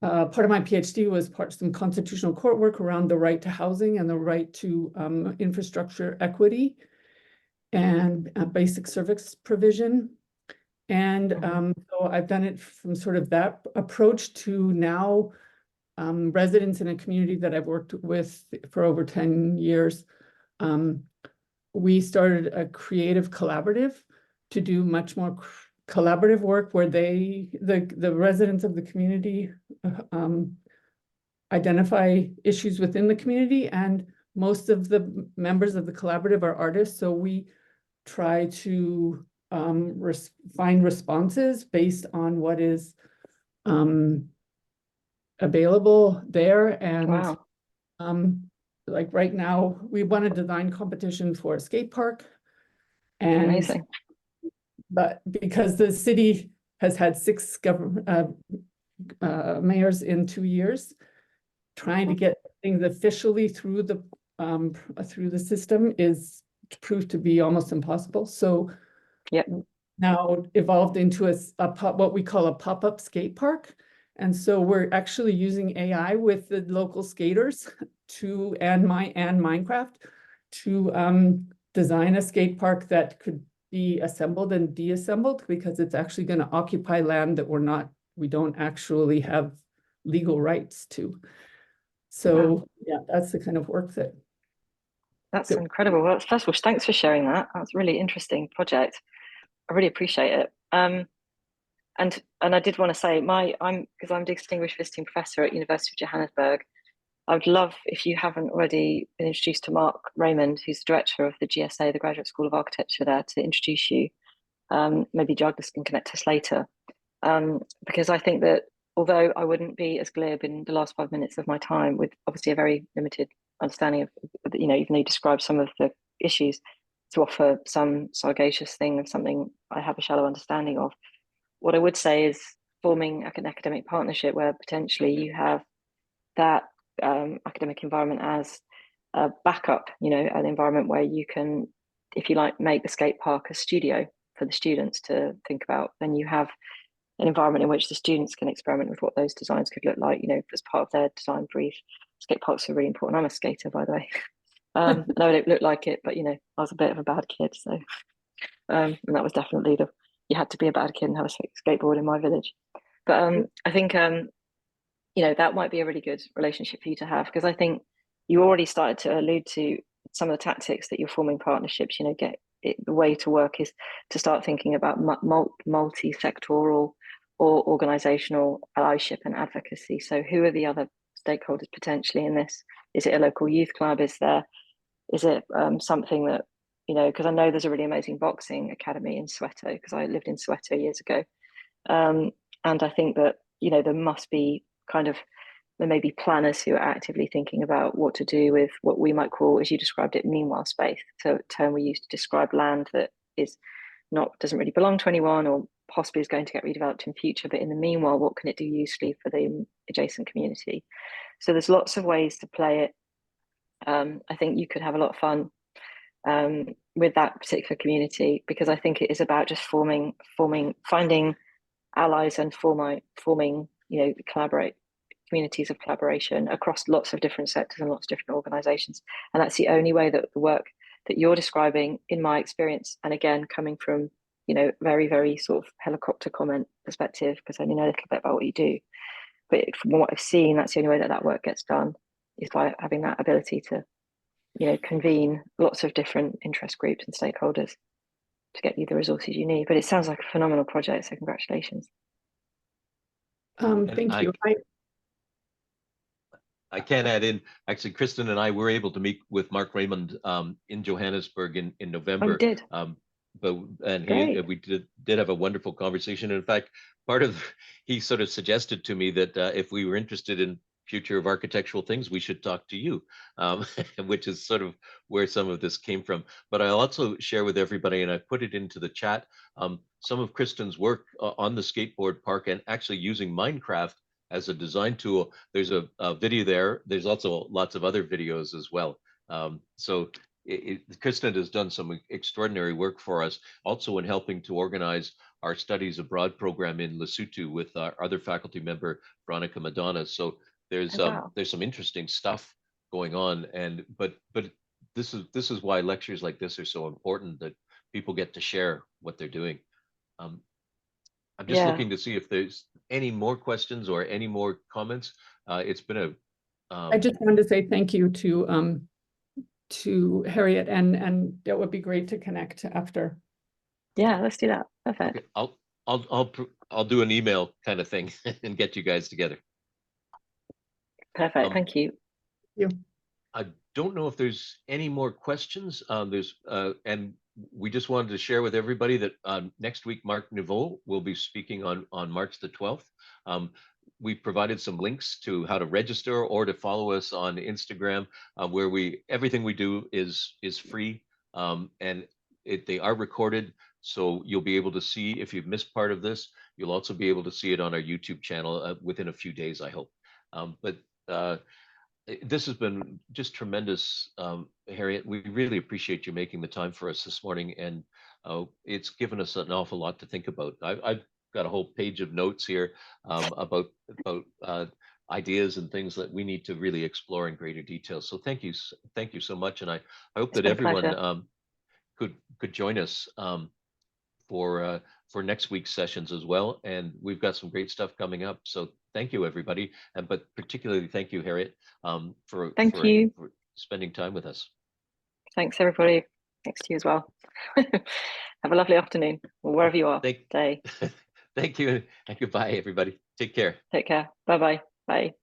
part of my PhD was some constitutional court work around the right to housing and the right to infrastructure equity and basic service provision. And so I've done it from sort of that approach to now residents in a community that I've worked with for over 10 years. We started a creative collaborative to do much more collaborative work where the residents of the community identify issues within the community, and most of the members of the collaborative are artists. So we try to find responses based on what is available there. And Wow. like right now, we won a design competition for a skate park. And Amazing. but because the city has had 6 mayors in 2 years, trying to get things officially through the system is proved to be almost impossible. So Yep. now evolved into what we call a pop-up skate park. And so we're actually using AI with the local skaters and Minecraft to design a skate park that could be assembled and deassembled, because it's actually going to occupy land that we don't actually have legal rights to. So yeah, that's the kind of work That's incredible. Well, first of all, thanks for sharing that. That's a really interesting project. I really appreciate it. And I did want to say because I'm distinguished visiting professor at University of Johannesburg. I would love, if you haven't already been introduced to Mark Raymond, who's the director of the GSA, the Graduate School of Architecture there, to introduce you. Maybe Douglas can connect us later. Because I think that although I wouldn't be as glib in the last 5 minutes of my time, with obviously a very limited understanding of, even though you described some of the issues, to offer some sagacious thing of something I have a shallow understanding of, what I would say is forming an academic partnership where potentially you have that academic environment as a backup, an environment where you can, if you like, make the skate park a studio for the students to think about. Then you have an environment in which the students can experiment with what those designs could look like, as part of their design brief. Skate parks are really important. I'm a skater, by the way. No, I don't look like it, but I was a bit of a bad kid, so and that was definitely you had to be a bad kid and have a skateboard in my village. But I think that might be a really good relationship for you to have, because I think you already started to allude to some of the tactics that you're forming partnerships. The way to work is to start thinking about multi-sectoral or organizational allyship and advocacy. So who are the other stakeholders potentially in this? Is it a local youth club? Is it something that, because I know there's a really amazing boxing academy in Soweto, because I lived in Soweto years ago. And I think that, there may be planners who are actively thinking about what to do with what we might call, as you described it, meanwhile space. So a term we use to describe land that doesn't really belong to anyone, or possibly is going to get redeveloped in future, but in the meanwhile, what can it do usefully for the adjacent community? So there's lots of ways to play it. I think you could have a lot of fun with that particular community, because I think it is about just finding allies and forming communities of collaboration across lots of different sectors and lots of different organizations. And that's the only way that the work that you're describing, in my experience, and again, coming from, very, very sort of helicopter comment perspective, because I only know a little bit about what you do. But from what I've seen, that's the only way that work gets done, is by having that ability to, convene lots of different interest groups and stakeholders to get you the resources you need. But it sounds like a phenomenal project, so congratulations. Thank you. I can add in, actually, Kristen and I were able to meet with Mark Raymond in Johannesburg in Oh, you November. did. And Great. we did have a wonderful conversation. In fact, he sort of suggested to me that if we were interested in future of architectural things, we should talk to you, which is sort of where some of this came from. But I'll also share with everybody, and I put it into the chat, some of Kristen's work on the skateboard park and actually using Minecraft as a design tool. There's a video there. There's also lots of other videos as well. So Kristen has done some extraordinary work for us, also in helping to organize our studies abroad program in Lesotho with our other faculty member, Veronica Madonna. So there's Oh, wow. there's some interesting stuff going on, and but this is why lectures like this are so important, that people get to share what they're doing. I'm just Yeah. looking to see if there's any more questions or any more comments. It's been a I just wanted to say thank you to Harriet, and that would be great to connect after. Yeah, let's do that. Perfect. okay, I'll do an email kind of thing and get you guys together. Perfect. Thank you. I don't know if there's any more questions. And we just wanted to share with everybody that next week, Mark Niveau will be speaking on March the 12th. We provided some links to how to register or to follow us on Instagram, where everything we do is free, and they are recorded. So you'll be able to see, if you've missed part of this, you'll also be able to see it on our YouTube channel within a few days, I hope. This has been just tremendous, Harriet. We really appreciate you making the time for us this morning, and it's given us an awful lot to think about. I've got a whole page of notes here about ideas and things that we need to really explore in greater detail. So thank you so much, and I hope that everyone could join us for next week's sessions as well. And we've got some great stuff coming up. So thank you, everybody. But particularly thank you, Harriet, for spending time with us. Thanks, everybody. Thanks to you as well. Have a lovely afternoon, or wherever you are. Day. Thank you, and goodbye, everybody. Take care. Take care. Bye-bye. Bye.